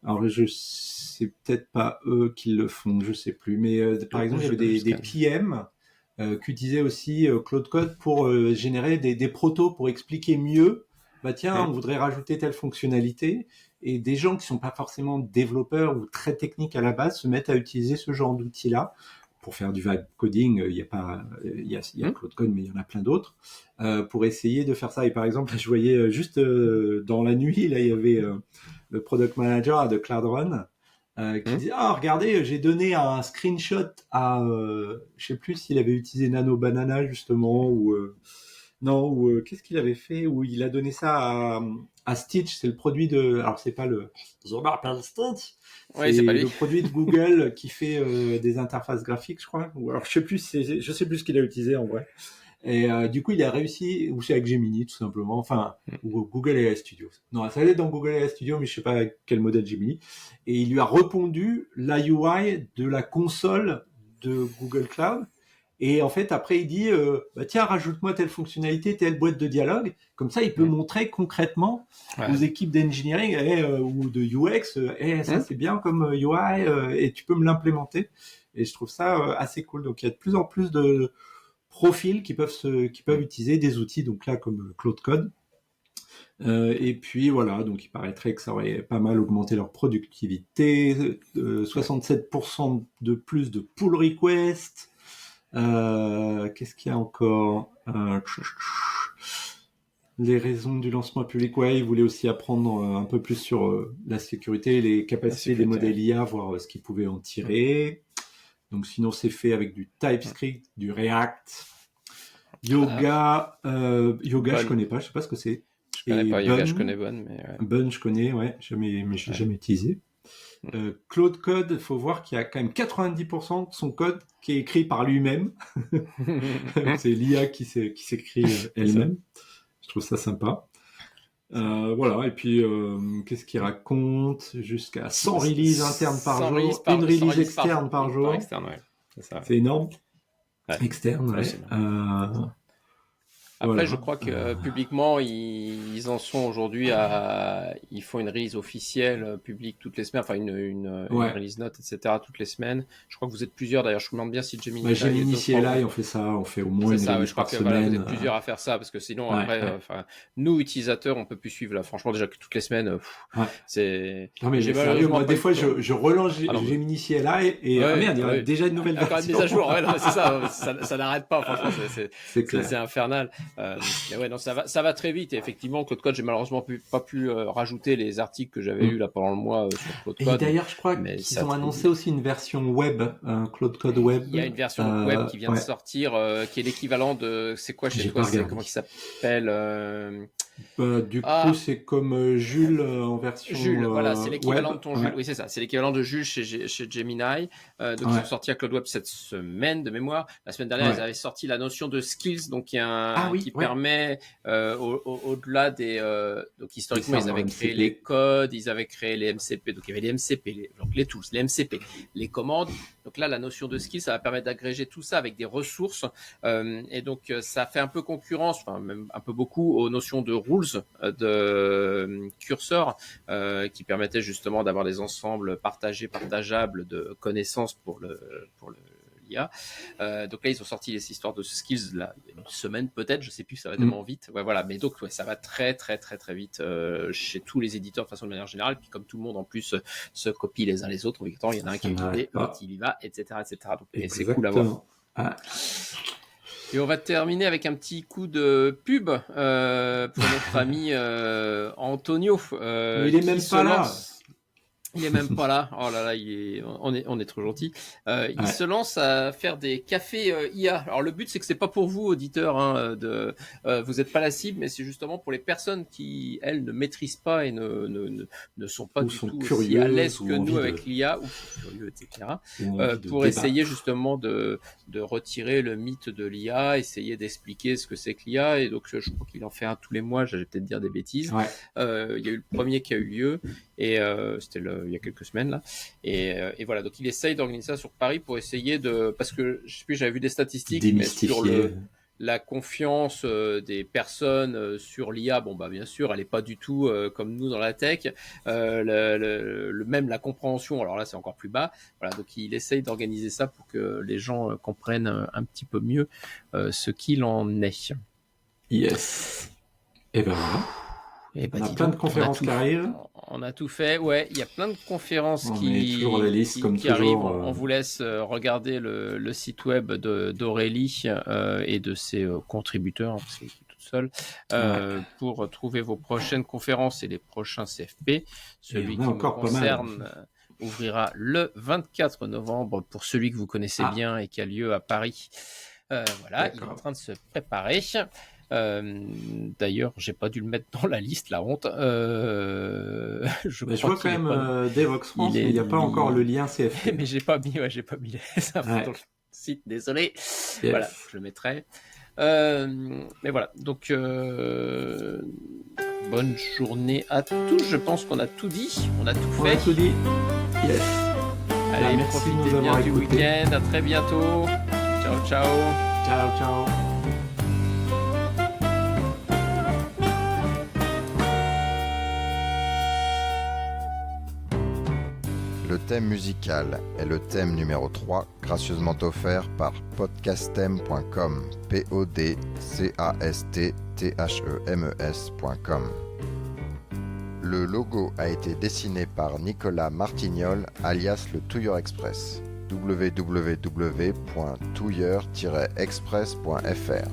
alors c'est peut-être pas eux qui le font, je sais plus, mais par exemple il y avait des PM qu'utilisait aussi Claude Code pour générer des protos pour expliquer mieux. On voudrait rajouter telle fonctionnalité, et des gens qui sont pas forcément développeurs ou très techniques à la base se mettent à utiliser ce genre d'outils-là pour faire du vibe coding. Il y a Claude Code, mais il y en a plein d'autres pour essayer de faire ça. Et par exemple, je voyais juste dans la nuit, là, il y avait le product manager de Cloud Run qui disait regardez, j'ai donné un screenshot à je sais plus s'il avait utilisé Nano Banana justement ou qu'est-ce qu'il avait fait, où il a donné ça à Stitch, c'est le produit de, alors c'est pas le Stitch, c'est le produit de Google qui fait des interfaces graphiques, je crois, ou alors je sais plus ce qu'il a utilisé en vrai. Et du coup, il a réussi, ou c'est avec Gemini tout simplement, ou Google AI Studio. Non, ça allait dans Google AI Studio, mais je sais pas quel modèle Gemini. Et il lui a répondu la UI de la console de Google Cloud. Et en fait, après, il dit tiens, rajoute-moi telle fonctionnalité, telle boîte de dialogue. Comme ça, il peut montrer concrètement aux équipes d'engineering ou de UX, ça c'est bien comme UI, et tu peux me l'implémenter. Et je trouve ça assez cool. Donc, il y a de plus en plus de profils qui peuvent utiliser des outils, donc là comme Claude Code. Et puis voilà, donc il paraîtrait que ça aurait pas mal augmenté leur productivité, 67% de plus de pull requests. Qu'est-ce qu'il y a encore? Les raisons du lancement public, ils voulaient aussi apprendre un peu plus sur la sécurité, les capacités des modèles IA, voir ce qu'ils pouvaient en tirer. Donc sinon c'est fait avec du TypeScript, du React, Yoga, je connais pas, je sais pas ce que c'est. Je connais pas Yoga, je connais Bun, mais Bun je connais, mais je l'ai jamais utilisé. Claude Code, faut voir qu'il y a quand même 90% de son code qui est écrit par lui-même. C'est l'IA qui s'écrit elle-même. Je trouve ça sympa. Voilà, et puis qu'est-ce qu'il raconte? Jusqu'à 100 releases internes par jour, une release externe par jour. Externe, c'est énorme. Externe, Après, je crois que publiquement, ils en sont aujourd'hui ils font une release officielle publique toutes les semaines, enfin une release note, etc. toutes les semaines. Je crois que vous êtes plusieurs d'ailleurs. Je me demande bien si Gemini. Gemini CLI, on fait ça, on fait au moins une release par semaine. Vous êtes plusieurs à faire ça parce que sinon après, nous utilisateurs, on peut plus suivre là. Franchement, déjà que toutes les semaines, c'est. Non mais sérieux, moi des fois je relance Gemini CLI et merde, il y a déjà une nouvelle version. Encore une mise à jour, c'est ça. Ça n'arrête pas. Franchement, c'est infernal. Mais ouais, non, ça va très vite. Et effectivement, Claude Code, j'ai malheureusement pas pu rajouter les articles que j'avais eu là pendant le mois sur Claude Code. Et d'ailleurs, je crois qu'ils ont annoncé aussi une version web, Claude Code web. Il y a une version web qui vient de sortir, qui est l'équivalent de, c'est quoi chez toi, comment il s'appelle Du coup, c'est comme Jules en version... Jules, voilà, c'est l'équivalent de ton Jules. Oui, c'est ça, c'est l'équivalent de Jules chez Gemini. Donc, ils ont sorti à Cloud Web cette semaine de mémoire. La semaine dernière, ils avaient sorti la notion de skills, donc qui permet, au-delà des... donc, historiquement, ils avaient créé les codes, ils avaient créé les MCP. Donc, il y avait les MCP, donc les tools, les MCP, les commandes. Donc là, la notion de skills, ça va permettre d'agréger tout ça avec des ressources. Et donc, ça fait un peu concurrence, enfin, même un peu beaucoup aux notions de rules, de curseur, qui permettait justement d'avoir des ensembles partageables de connaissances pour l'IA. Donc là, ils ont sorti les histoires de skills là, une semaine peut-être, je sais plus, ça va tellement vite. Ouais, voilà, mais donc ça va très très très très vite chez tous les éditeurs de façon de manière générale. Puis comme tout le monde en plus se copie les uns les autres, il y en a un qui va y l'autre il y va, etc. Donc, et c'est cool à voir. Et on va terminer avec un petit coup de pub pour notre ami Antonio. Il est même pas là. Il est même pas là. Oh là là, on est trop gentil. Il se lance à faire des cafés IA. Alors le but c'est que c'est pas pour vous auditeurs, vous n'êtes pas la cible, mais c'est justement pour les personnes qui elles ne maîtrisent pas et ne sont pas du tout aussi à l'aise que nous avec l'IA ou curieux, etc. Pour essayer justement de retirer le mythe de l'IA, essayer d'expliquer ce que c'est que l'IA. Et donc je crois qu'il en fait un tous les mois. J'allais peut-être dire des bêtises. Il y a eu le premier qui a eu lieu et c'était il y a quelques semaines là, et voilà, donc il essaye d'organiser ça sur Paris pour essayer parce que je sais plus, j'avais vu des statistiques mais sur la confiance des personnes sur l'IA, bien sûr elle est pas du tout comme nous dans la tech, même la compréhension, alors là c'est encore plus bas, voilà, donc il essaye d'organiser ça pour que les gens comprennent un petit peu mieux ce qu'il en est. Yes. Et ben voilà. On a plein de conférences qui arrivent. On a tout fait, il y a plein de conférences qui arrivent. On vous laisse regarder le site web d'Aurélie et de ses contributeurs, parce qu'elle est toute seule, pour trouver vos prochaines conférences et les prochains CFP. Celui qui me concerne ouvrira le 24 novembre pour celui que vous connaissez bien et qui a lieu à Paris. Voilà, il est en train de se préparer. D'ailleurs, j'ai pas dû le mettre dans la liste, la honte. Je vois quand même Devox France, mais il n'y a pas encore le lien CFP. Mais j'ai pas mis ça dans le site, désolé. Yes. Voilà, je le mettrai. Mais voilà, donc bonne journée à tous. Je pense qu'on a tout dit, on a tout fait. On a tout dit. Yes. Allez, profitez bien du week-end. À très bientôt. Ciao, ciao. Ciao, ciao. Le thème musical est le thème numéro 3, gracieusement offert par podcastem.com, podcastthemes.com. Le logo a été dessiné par Nicolas Martignol, alias le Touilleur Express, www.touilleur-express.fr.